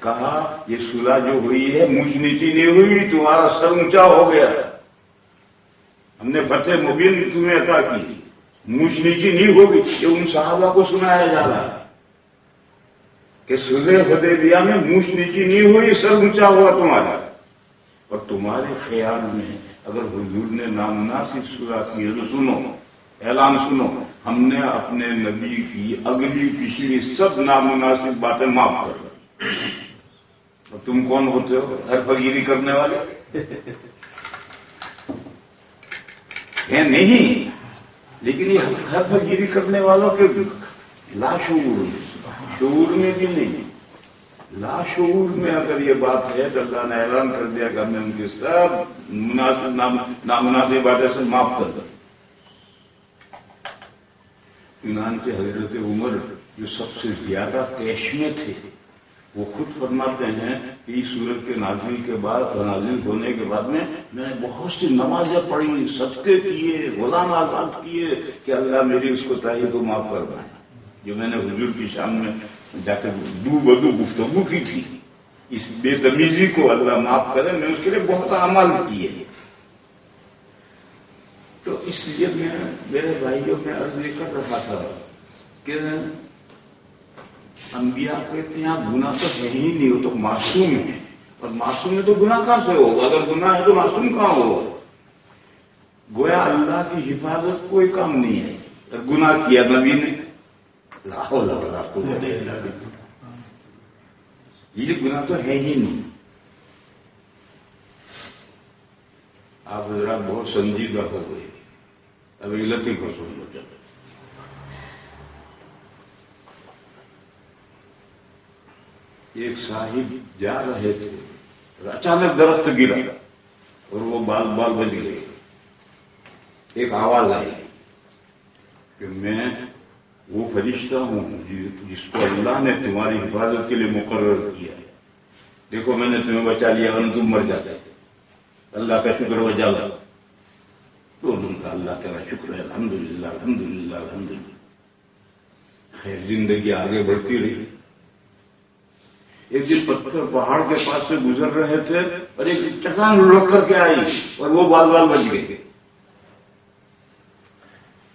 کہا یہ صلح جو ہوئی ہے مونچھ نیچی نہیں ہوئی، تمہارا سر اونچا ہو گیا، ہم نے فتح مبین تمہیں عطا کی، مونچھ نیچی نہیں ہوگی۔ یہ ان صحابہ کو سنایا جا رہا ہے کہ صلح حدیبیہ میں مونچھ نیچی نہیں ہوئی، سر اونچا ہوا تمہارا، اور تمہارے خیال میں اگر حضور نے نامناسب صلح کی ہے تو سنو، اعلان سنو، ہم نے اپنے نبی کی اگلی پچھلی سب نامناسب باتیں معاف کر دی۔ اور تم کون ہوتے ہو ہر فقیری کرنے والے؟ نہیں، لیکن یہ ہر فقیری کرنے والوں کے لاشعور شعور میں بھی نہیں، لاشعور میں اگر یہ بات ہے تو اللہ نے اعلان کر دیا کہ ہم نے ان کے سب نامناسب باتیں سے معاف کر دیا۔ چنانچہ حضرت عمر جو سب سے زیادہ کیش میں تھے، وہ خود فرماتے ہیں کہ اس سورت کے نازل کے بعد، نازل ہونے کے بعد میں نے بہت سی نمازیں پڑھی، صدقے کیے، غلام آزاد کیے کہ اللہ میری اس کو تاہی کو معاف کروائے، جو میں نے حضور کی شان میں جا کر دو بدو گفتگو کی تھی، اس بے تمیزی کو اللہ معاف کرے، میں اس کے لیے بہت اعمال کیے۔ تو اس لیے میں میرے بھائیوں میں عرض یہ کر رہا تھا کہ انبیاء کہتے ہیں گناہ تو ہے ہی نہیں، وہ تو معصوم ہے، اور معصوم ہے تو گناہ کہاں سے ہوگا؟ اگر گناہ ہے تو معصوم کہاں ہوگا؟ گویا اللہ کی حفاظت کوئی کام نہیں ہے، اور گناہ کیا نبی نے، لا حول ولا قوت الا باللہ، یہ گناہ تو ہے ہی نہیں۔ آپ حضرات بہت سنجیدہ ہو گئے، اب علتی کو سن لو۔ چلو، ایک صاحب جا رہے تھے، اچانک درخت گرا اور وہ بال بال بج گئے۔ ایک آواز آئی کہ میں وہ فرشتہ ہوں جس کو اللہ نے تمہاری حفاظت کے لیے مقرر کیا ہے، دیکھو میں نے تمہیں بچا لیا ورنہ تم مر جاتے۔ اللہ کا شکر و جالا تو ان کا اللہ تعالیٰ شکر ہے، الحمدللہ الحمدللہ الحمدللہ۔ خیر، زندگی آگے بڑھتی رہی، ایک دن پتھر پہاڑ کے پاس سے گزر رہے تھے اور ایک چٹان لڑک کر کے آئی اور وہ بال بال بچ گئے.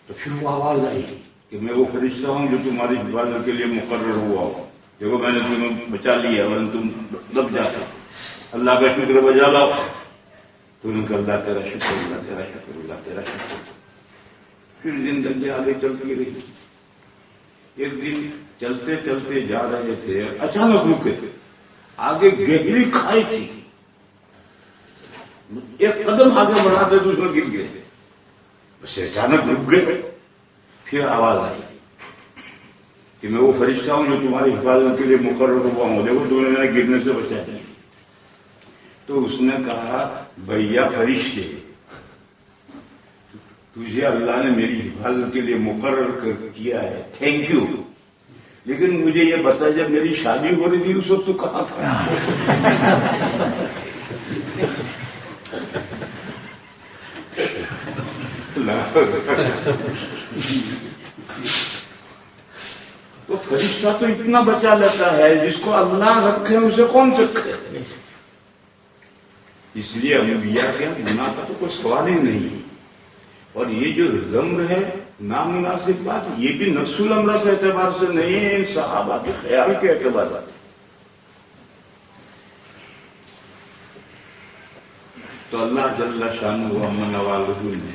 تو پھر وہ آواز آئی کہ میں وہ فرشتہ ہوں جو تمہاری حفاظت کے لیے مقرر ہوا ہو. دیکھو میں نے تمہیں بچا لیا ورنہ تم دب جاتے. اللہ کا شکر بجا لاؤ. تو ان کا اللہ تیرا شکر، اللہ تیرا شکر، اللہ تیرا شکر. پھر زندگی آگے چلتی رہی. ایک دن چلتے چلتے جا رہے تھے، اچانک رکے تھے. آگے گہری کھائی تھی. ایک قدم آگے بڑھاتے تو اس میں گر گئے. بس اچانک رک گئے. پھر آواز آئی کہ میں وہ فرشتہ ہوں جو تمہاری حفاظت کے لیے مقرر ہوا ہوں. دیکھو تم نے گرنے سے بچا دیا. تو اس نے کہا بھیا فرشتے، تجھے اللہ نے میری حفاظت کے لیے مقرر کیا ہے، تھینک یو. لیکن مجھے یہ بتا جب میری شادی ہو رہی تھی اس وقت تو کہاں تھا؟ تو فرشتہ تو اتنا بچا لیتا ہے، جس کو اللہ رکھے اسے کون رکھے؟ اس لیے انبیاء کے گناہ کا تو کوئی سوال ہی نہیں. اور یہ جو ذنب ہے نامناسب بات، یہ بھی نفس الامر کے اعتبار سے نہیں ہے، صحابہ کے خیال کے اعتبار سے. تو اللہ جل شانہ و من والہ نے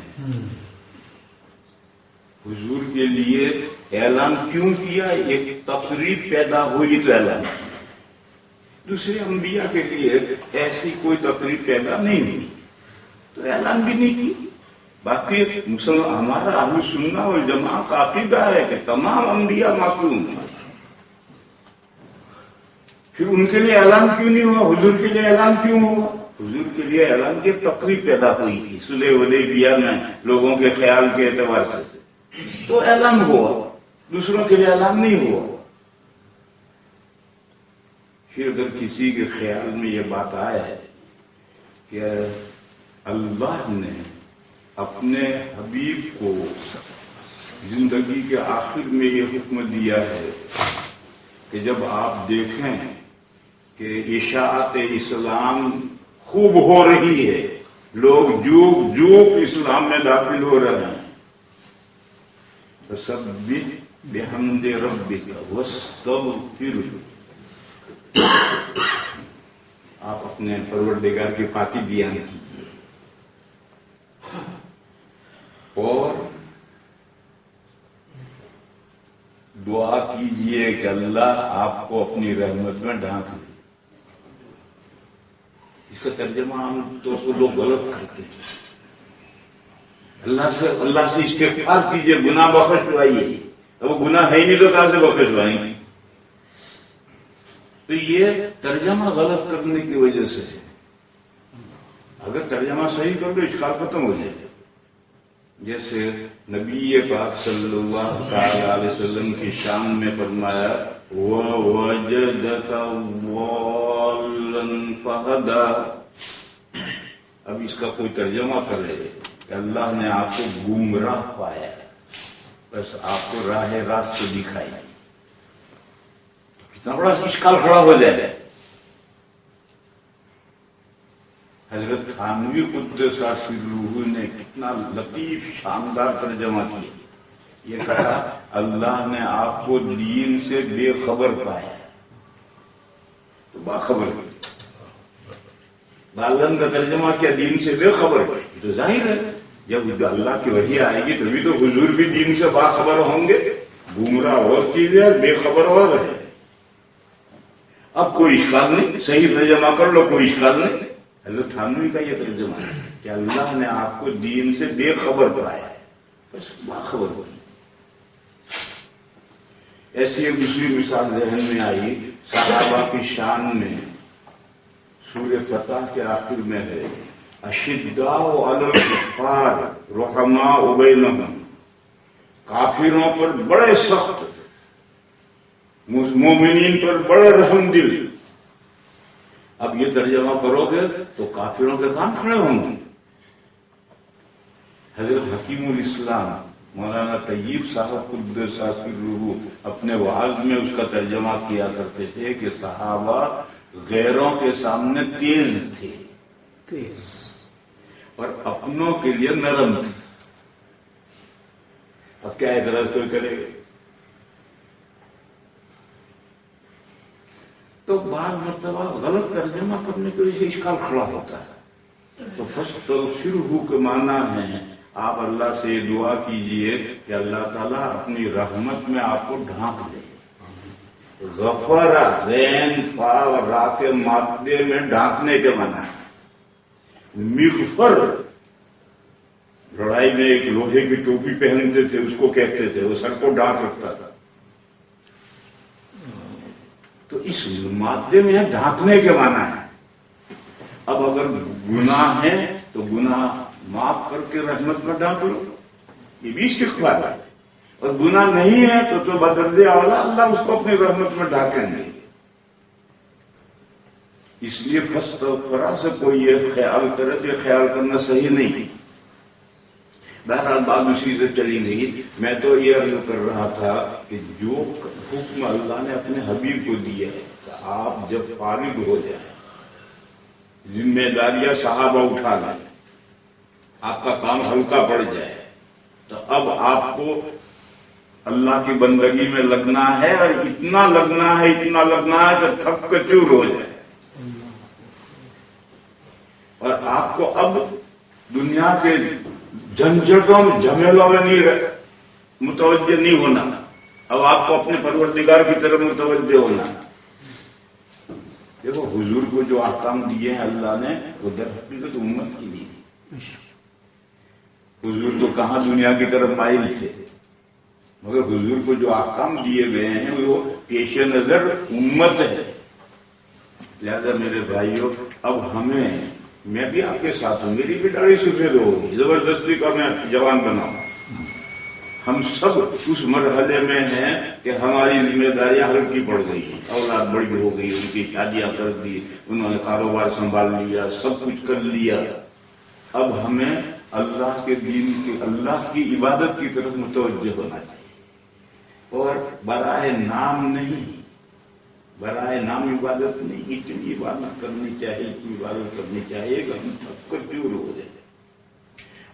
حضور کے لیے اعلان کیوں کیا؟ ایک تقریب پیدا ہوئی تو اعلان. دوسرے انبیاء کے لیے ایسی کوئی تقریب پیدا نہیں ہوئی تو اعلان بھی نہیں کی. باقی ہمارا اہل سنہ والجماعہ کا عقیدہ ہے کہ تمام انبیاء معصوم ہیں. پھر ان کے لیے اعلان کیوں نہیں ہوا؟ حضور کے لیے اعلان کیوں ہوا؟ حضور کے لیے اعلان کی تقریب پیدا ہوئی تھی صلح حدیبیہ میں لوگوں کے خیال کے اعتبار سے، تو اعلان ہوا. دوسروں کے لیے اعلان نہیں ہوا. پھر اگر کسی کے خیال میں یہ بات آئے کہ اللہ نے اپنے حبیب کو زندگی کے آخر میں یہ حکم دیا ہے کہ جب آپ دیکھیں کہ اشاعت اسلام خوب ہو رہی ہے، لوگ جوک جوک اسلام میں داخل ہو رہے ہیں، فسبح بحمد ربک واستغفرہ، آپ اپنے پروردگار کی پاکی بیان کیجیے اور دعا کیجیے کہ اللہ آپ کو اپنی رحمت میں ڈھانک دے. اس کا ترجمہ عام طور سے لوگ غلط کرتے ہیں. اللہ سے استغفار کیجیے، گناہ بخشوائیے. اب وہ گناہ ہے نہیں تو کہاں سے بخشوائیں گے؟ تو یہ ترجمہ غلط کرنے کی وجہ سے ہے. اگر ترجمہ صحیح کر تو اشکال ختم ہو جائے. جیسے نبی پاک صلی اللہ تعالی علیہ وسلم کی شان میں فرمایا وَوَجَدَكَ ضَالًّا فَهَدَىٰ. اب اس کا کوئی ترجمہ کرے کہ اللہ نے آپ کو گمراہ پایا، بس آپ کو راہ راست کو دکھائی. کتنا بڑا اشکال کھڑا ہو جائے. حضرت تھانوی قدس سرہ نے کتنا لطیف شاندار ترجمہ کیا. یہ کہا اللہ نے آپ کو دین سے بے خبر پایا تو باخبر. بالن کا ترجمہ کیا؟ دین سے بے خبر. تو ظاہر ہے جب اللہ کی وحی آئے گی تبھی تو حضور بھی دین سے باخبر ہوں گے. گمراہ اور چیز ہے، بے خبر اور ہے. اب کوئی اشکال نہیں، صحیح ترجمہ کر لو، کوئی اشکال نہیں. حضرت تھانوی کا یہ ترجمہ ہے کہ اللہ نے آپ کو دین سے بے خبر پایا ہے، بس باخبر ہو. ایسی ایک دوسری مثال ذہن میں آئی صحابہ کی شان میں. سورہ فتح کے آخر میں ہے اشداء علی الکفار رحماء بینہم. کافروں پر بڑے سخت، مومنین پر بڑے رحم دل. اب یہ ترجمہ کرو گے تو کافروں کے کام کھڑے ہوں گے. حضرت حکیم الاسلام مولانا طیب صاحب قدس سرہ اپنے وعظ میں اس کا ترجمہ کیا کرتے تھے کہ صحابہ غیروں کے سامنے تیز تھے اور اپنوں کے لیے نرم تھے. اب کیا اعتراض کوئی کرے گا؟ تو بعض مرتبہ غلط ترجمہ کرنے کی وجہ سے اشکال کھڑا ہوتا ہے. تو فاستغفرہ کے معنی ہے آپ اللہ سے دعا کیجئے کہ اللہ تعالیٰ اپنی رحمت میں آپ کو ڈھانپ دے. غفر زین فا اور را کے مادے میں ڈھانپنے کے معنی ہے. مغفر لڑائی میں ایک لوہے کی ٹوپی پہنتے تھے اس کو کہتے تھے، وہ سر کو ڈھانپ رکھتا تھا. تو اس مادے میں ڈھانپنے کے معنی ہے. اب اگر گناہ ہے تو گناہ معاف کر کے رحمت میں ڈھانپ لو، یہ بھی استغفار ہے. اور گناہ نہیں ہے تو بدردے اولا اللہ اس کو اپنی رحمت میں ڈھانپیں گے. اس لیے فاستغفرہ سے کوئی یہ خیال کرے تو یہ خیال کرنا صحیح نہیں. بہرحال بات اسی سے چلی گئی. میں تو یہ عرض کر رہا تھا کہ جو حکم اللہ نے اپنے حبیب کو دیا ہے کہ آپ جب فارغ ہو جائیں، ذمہ داریاں صحابہ اٹھا لیں، آپ کا کام ہلکا پڑ جائے، تو اب آپ کو اللہ کی بندگی میں لگنا ہے اور اتنا لگنا ہے کہ تھک کر چور ہو جائے. اور آپ کو اب دنیا کے جھنجھٹوں میں جھمیلوں میں متوجہ نہیں ہونا. اب آپ کو اپنے پروردگار کی طرف متوجہ ہونا. دیکھو حضور کو جو احکام دیے ہیں اللہ نے وہ در حقیقت امت کی نہیں. حضور تو کہاں دنیا کی طرف مائل تھے، مگر حضور کو جو احکام دیے گئے ہیں وہ پیش نظر امت ہے. لہذا میرے بھائیوں، اب میں بھی آپ کے ساتھ ہوں، میری بھی داڑھی سفید ہوگی، زبردستی کا میں جوان بناؤں. ہم سب اس مرحلے میں ہیں کہ ہماری ذمہ داریاں ہلکی پڑ گئی ہیں. اولاد بڑی ہو گئی، ان کی شادیاں کر دی، انہوں نے کاروبار سنبھال لیا، سب کچھ کر لیا. اب ہمیں اللہ کے دین کی، اللہ کی عبادت کی طرف متوجہ ہونا چاہیے. اور برائے نام نہیں، برائے نام عبادت نہیں، اتنی عبادت کرنی چاہیے کہ ہم تھک کر چور ہو جائے.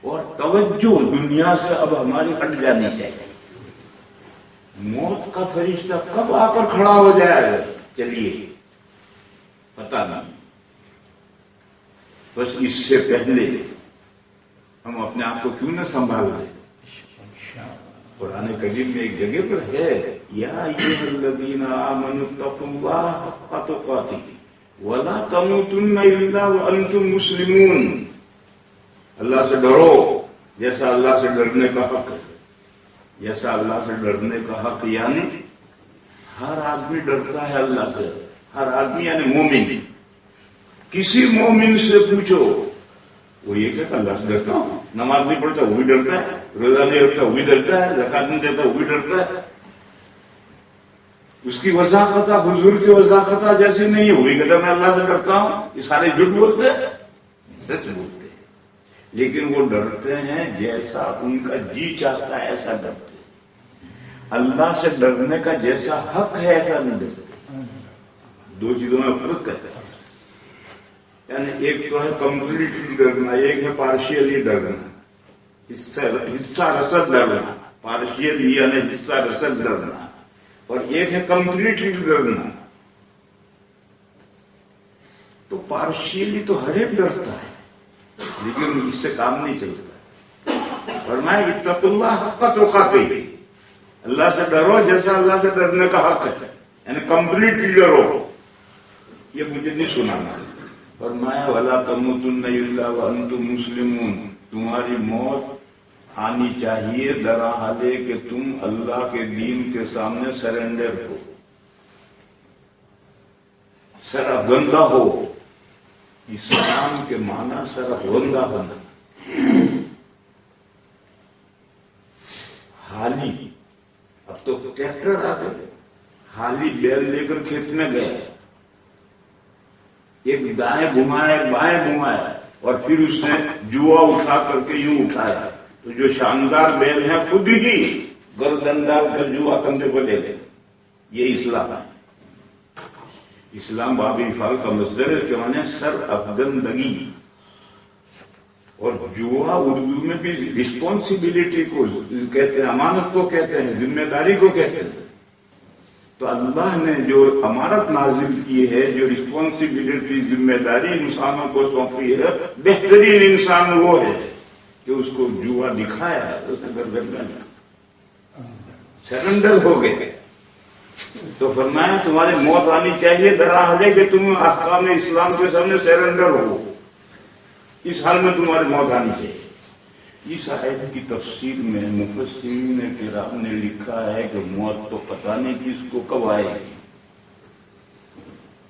اور توجہ دنیا سے اب ہماری ہٹ جانی چاہیے. موت کا فرشتہ کب آ کر کھڑا ہو جائے گا چلیے پتہ نہیں. بس اس سے پہلے ہم اپنے آپ کو کیوں نہ سنبھال لیں. قرآن کریم میں ایک جگہ پر ہے، یا ایھا الذین آمنوا اتقوا اللہ حق تقاتہ ولا تموتن الا وانتم مسلمون. اللہ سے ڈرو جیسا اللہ سے ڈرنے کا حق ہے. جیسا اللہ سے ڈرنے کا حق یعنی ہر آدمی ڈرتا ہے اللہ سے. ہر آدمی یعنی مومن. کسی مومن سے پوچھو وہ یہ کہتا اللہ سے ڈرتا ہوں. نماز نہیں پڑھتا وہ بھی ڈرتا ہے، روزہ نہیں رکھتا وہ بھی ڈرتا ہے، زکات نہیں دیتا وہ بھی ڈرتا ہے. اس کی وضاحت حضور کی وضاحت جیسی نہیں ہے، وہ بھی کہتا میں اللہ سے ڈرتا ہوں. یہ سارے جھوٹ بولتے ہیں، سچ بولتے ہیں. لیکن وہ ڈرتے ہیں جیسا ان کا جی چاہتا ہے ایسا ڈرتے ہیں. اللہ سے ڈرنے کا جیسا حق ہے ایسا نہیں ڈرتے. دو چیزوں میں فرق کرتے ہیں. یعنی ایک تو ہے کمپلیٹلی ڈرنا، ایک ہے پارشیلی ڈرنا، حصہ رسد ڈرنا. پارشیلی یعنی حصہ رسد ڈرنا، اور ایک ہے کمپلیٹلی ڈرنا. تو پارشیلی تو ہر ایک ڈرتا ہے لیکن اس سے کام نہیں چلتا. فرمایا اتقوا اللہ حق تقاتہ، اللہ سے ڈرو جیسا اللہ سے ڈرنے کا حق ہے، یعنی کمپلیٹلی ڈرو. یہ مجھے نہیں سنانا. فرمایا ولا تموتن الا وانتم مسلمون. تمہاری موت آنی چاہیے درا حالے کہ تم اللہ کے دین کے سامنے سرنڈر ہو، سرافگندہ ہو. اسلام کے معنی سرافگندہ ہونا. حالی، اب تو ٹریکٹر آ گئے. حالی بیل لے کر کھیت میں گئے، ایک دائیں گھمایا ایک بائیں گھمایا اور پھر اس نے جوا اٹھا کر کے یوں اٹھایا تو جو شاندار بیل ہیں خود ہی گردن ڈال کر جوا کندھے کو لے لے. یہ اسلام ہے. اسلام باب افعال کا مصدر ہے کہ معنی سر افگندگی. اور جوا اردو میں بھی رسپانسبلٹی کو کہتے ہیں، امانت کو کہتے ہیں، ذمہ داری کو کہتے ہیں. تو اللہ نے جو امانت نازل کی ہے، جو رسپانسبلٹی ذمہ داری انسانوں کو سونپی ہے، بہترین انسان وہ ہے کہ اس کو جوا دکھایا، اسے گردن سرنڈر ہو گئے. تو فرمایا تمہاری موت آنی چاہیے درحال ہے کہ تم احکام اسلام کے سامنے سرنڈر ہو. اس حال میں تمہاری موت آنی چاہیے. اس آیت کی تفسیر میں مفسرین کرام نے لکھا ہے کہ موت تو پتہ نہیں کس کو کب آئے گی،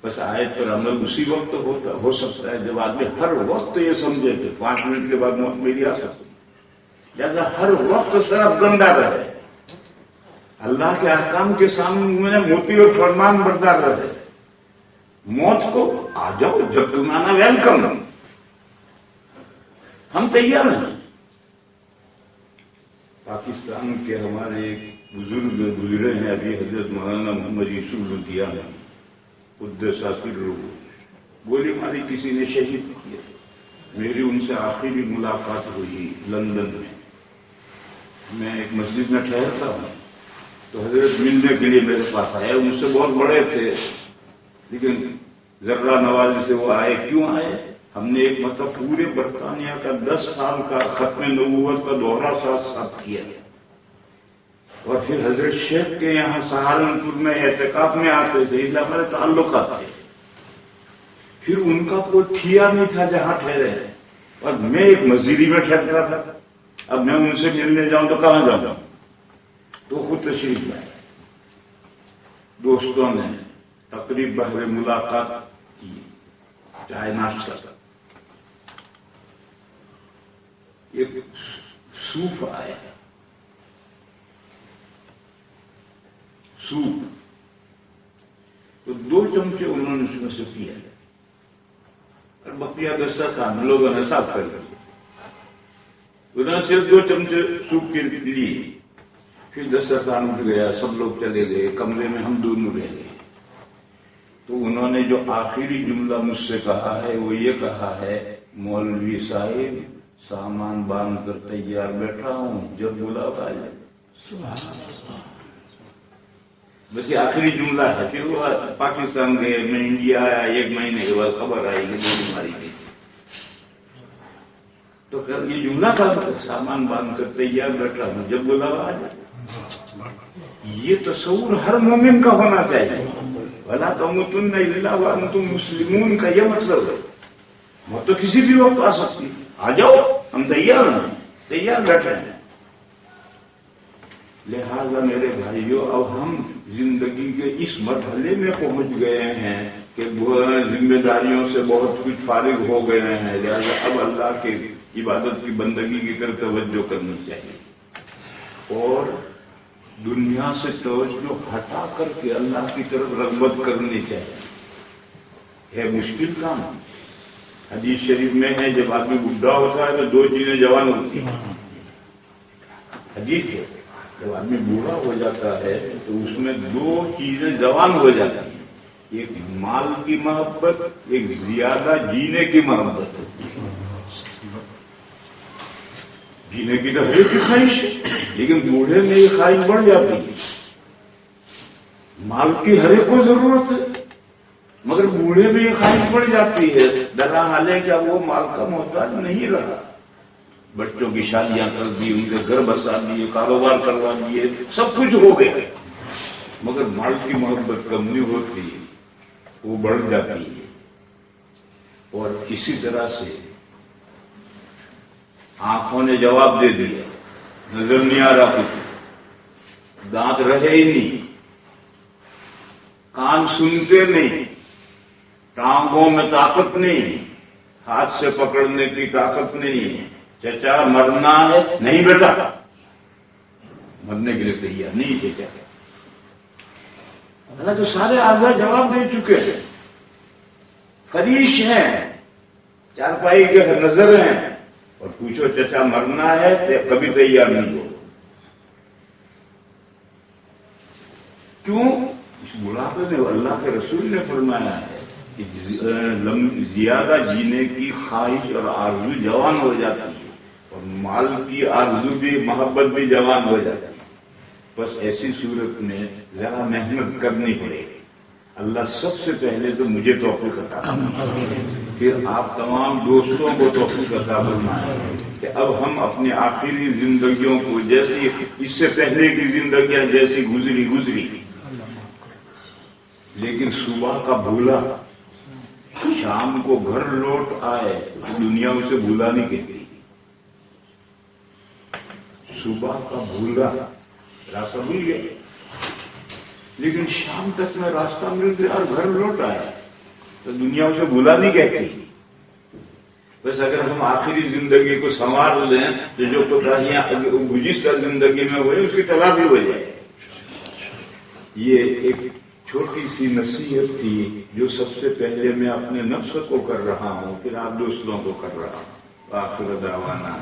بس آیت پر عمل اسی وقت ہو سکتا ہے جب آدمی ہر وقت یہ سمجھے کہ 5 منٹ کے بعد موت میری آ سکتی. لہذا ہر وقت صرف گندا رہے، اللہ کے احکام کے سامنے موتی اور فرمان بردار رہے. موت کو آ جاؤ جب تم آنا، ویلکم، ہم تیار ہیں. پاکستان کے ہمارے ایک بزرگ گزرے ہیں ابھی، حضرت مولانا محمد یوسف لدھیانوی قدس سرروح، گولی ماری کسی نے شہید کیا. میری ان سے آخری ملاقات ہوئی لندن میں. میں ایک مسجد میں ٹھہرتا ہوں تو حضرت ملنے کے لیے میرے پاس آئے. ان سے بہت بڑے تھے لیکن ذرہ نوازی سے وہ آئے. کیوں آئے؟ ہم نے ایک مطلب پورے برطانیہ کا 10 سال کا ختم نبوت کا دورہ ساتھ کیا، اور پھر حضرت شیخ کے یہاں سہارنپور میں اعتکاف میں آتے تھے، اس لیے ہمارے تعلقات تھے. پھر ان کا کوئی ٹھیا نہیں تھا جہاں ٹھہرے، اور میں ایک مسجد میں ٹھہرتا تھا. اب میں ان سے ملنے جاؤں تو کہاں جاؤں؟ تو خود تشریف لائے. دوستوں نے تقریب بہر ملاقات کی، چائے ناشتہ. ایک سوپ آیا، سوپ تو 2 چمچے انہوں نے اس میں سے پیا، اور بقیہ دستہ کھانے لوگوں نے صاف کر دیا. انہوں نے صرف 2 چمچے سوپ کے لیے. پھر دسترخوان اٹھ گیا، سب لوگ چلے گئے، کمرے میں ہم دونوں رہ گئے. تو انہوں نے جو آخری جملہ مجھ سے کہا ہے وہ یہ کہا ہے، مولوی صاحب سامان باندھ کر تیار بیٹھا ہوں، جب بلاوا آ جائے. بس یہ آخری جملہ ہے. پھر وہ پاکستان گئے، میں انڈیا آیا، 1 مہینے کے بعد خبر آئی کہ گولی ماری گئی. تو یہ جملہ تھا، سامان باندھ کر تیار بیٹھا ہوں، جب بلاوا آ جائے. یہ تصور ہر مومن کا ہونا چاہیے. وَلَا تَمُوتُنَّ إِلَّا وَأَنْتُمْ مُسْلِمُونَ کا یہ مطلب ہے. وہ تو کسی بھی وقت آ سکتی. آ جاؤ، ہم تیار ہیں، تیار بیٹھے ہیں. لہذا میرے بھائیوں، اب ہم زندگی کے اس مرحلے میں پہنچ گئے ہیں کہ ذمہ داریوں سے بہت کچھ فارغ ہو گئے ہیں. لہذا اب اللہ کی عبادت کی بندگی کی طرف توجہ کرنی چاہیے، اور دنیا سے توجہ ہٹا کر کے اللہ کی طرف رغبت کرنی چاہیے. ہے مشکل کام. حدیث شریف میں ہے جب آدمی بڈھا ہوتا ہے تو 2 چیزیں جوان ہوتی ہیں. حدیث ہے جب آدمی بوڑھا ہو جاتا ہے تو اس میں 2 چیزیں جوان ہو جاتی ہیں. ایک مال کی محبت، ایک زیادہ جینے کی محبت. جینے کی تو ہر ایک کی خواہش ہے، لیکن بوڑھے میں یہ خواہش بڑھ جاتی ہے. مال کی ہر ایک کو ضرورت ہے، مگر بوڑھے میں یہ خواہش بڑھ جاتی ہے. درحال ہے کہ اب وہ مال کا محتاج نہیں رہا. بچوں کی شادیاں کر دی، ان کے گھر بسا دیے، کاروبار کروا دیے، سب کچھ ہو گیا، مگر مال کی محبت کم نہیں ہوتی، وہ بڑھ جاتی ہے. اور اسی طرح سے آنکھوں نے جواب دے دیا، نظر نہیں آ رہا کچھ، دانت رہے ہی نہیں، کان سنتے نہیں، ٹانگوں میں طاقت نہیں، ہاتھ سے پکڑنے کی طاقت نہیں. چچا مرنا ہے؟ نہیں بیٹا، مرنے کے لیے تیار نہیں چچا. اللہ تو سارے اعضاء جواب دے چکے ہیں، فریش ہیں، چارپائی کے نظر ہیں، اور پوچھو چچا مرنا ہے تو کبھی تیار نہیں ہو. کیوں؟ اس بڑھاپے میں اللہ کے رسول نے فرمایا ہے کہ زیادہ جینے کی خواہش اور آرزو جوان ہو جاتی ہے، اور مال کی آرزو بھی، محبت بھی جوان ہو جاتی ہے. بس ایسی صورت میں ذرا محنت کرنی پڑے گی. اللہ سب سے پہلے تو مجھے توفیق عطا فرمائے، پھر آپ تمام دوستوں کو توفیق عطا فرمائے کہ اب ہم اپنی آخری زندگیوں کو جیسی اس سے پہلے کی زندگیاں جیسی گزری لیکن صبح کا بھولا شام کو گھر لوٹ آئے، دنیا اسے بھولا نہیں کہتی. صبح کا بھولا راستہ بھول گیا، لیکن شام تک میں راستہ مل گیا اور گھر لوٹ آیا تو دنیا اسے بھولا نہیں کہتی. بس اگر ہم آخری زندگی کو سنوار لیں تو جو کوتاہیاں گزشتہ زندگی میں ہوئے اس کی تلافی ہو جائے. یہ ایک چھوٹی سی نصیحت تھی جو سب سے پہلے میں اپنے نفس کو کر رہا ہوں، پھر آپ دوستوں کو کر رہا ہوں. آخر دعوانا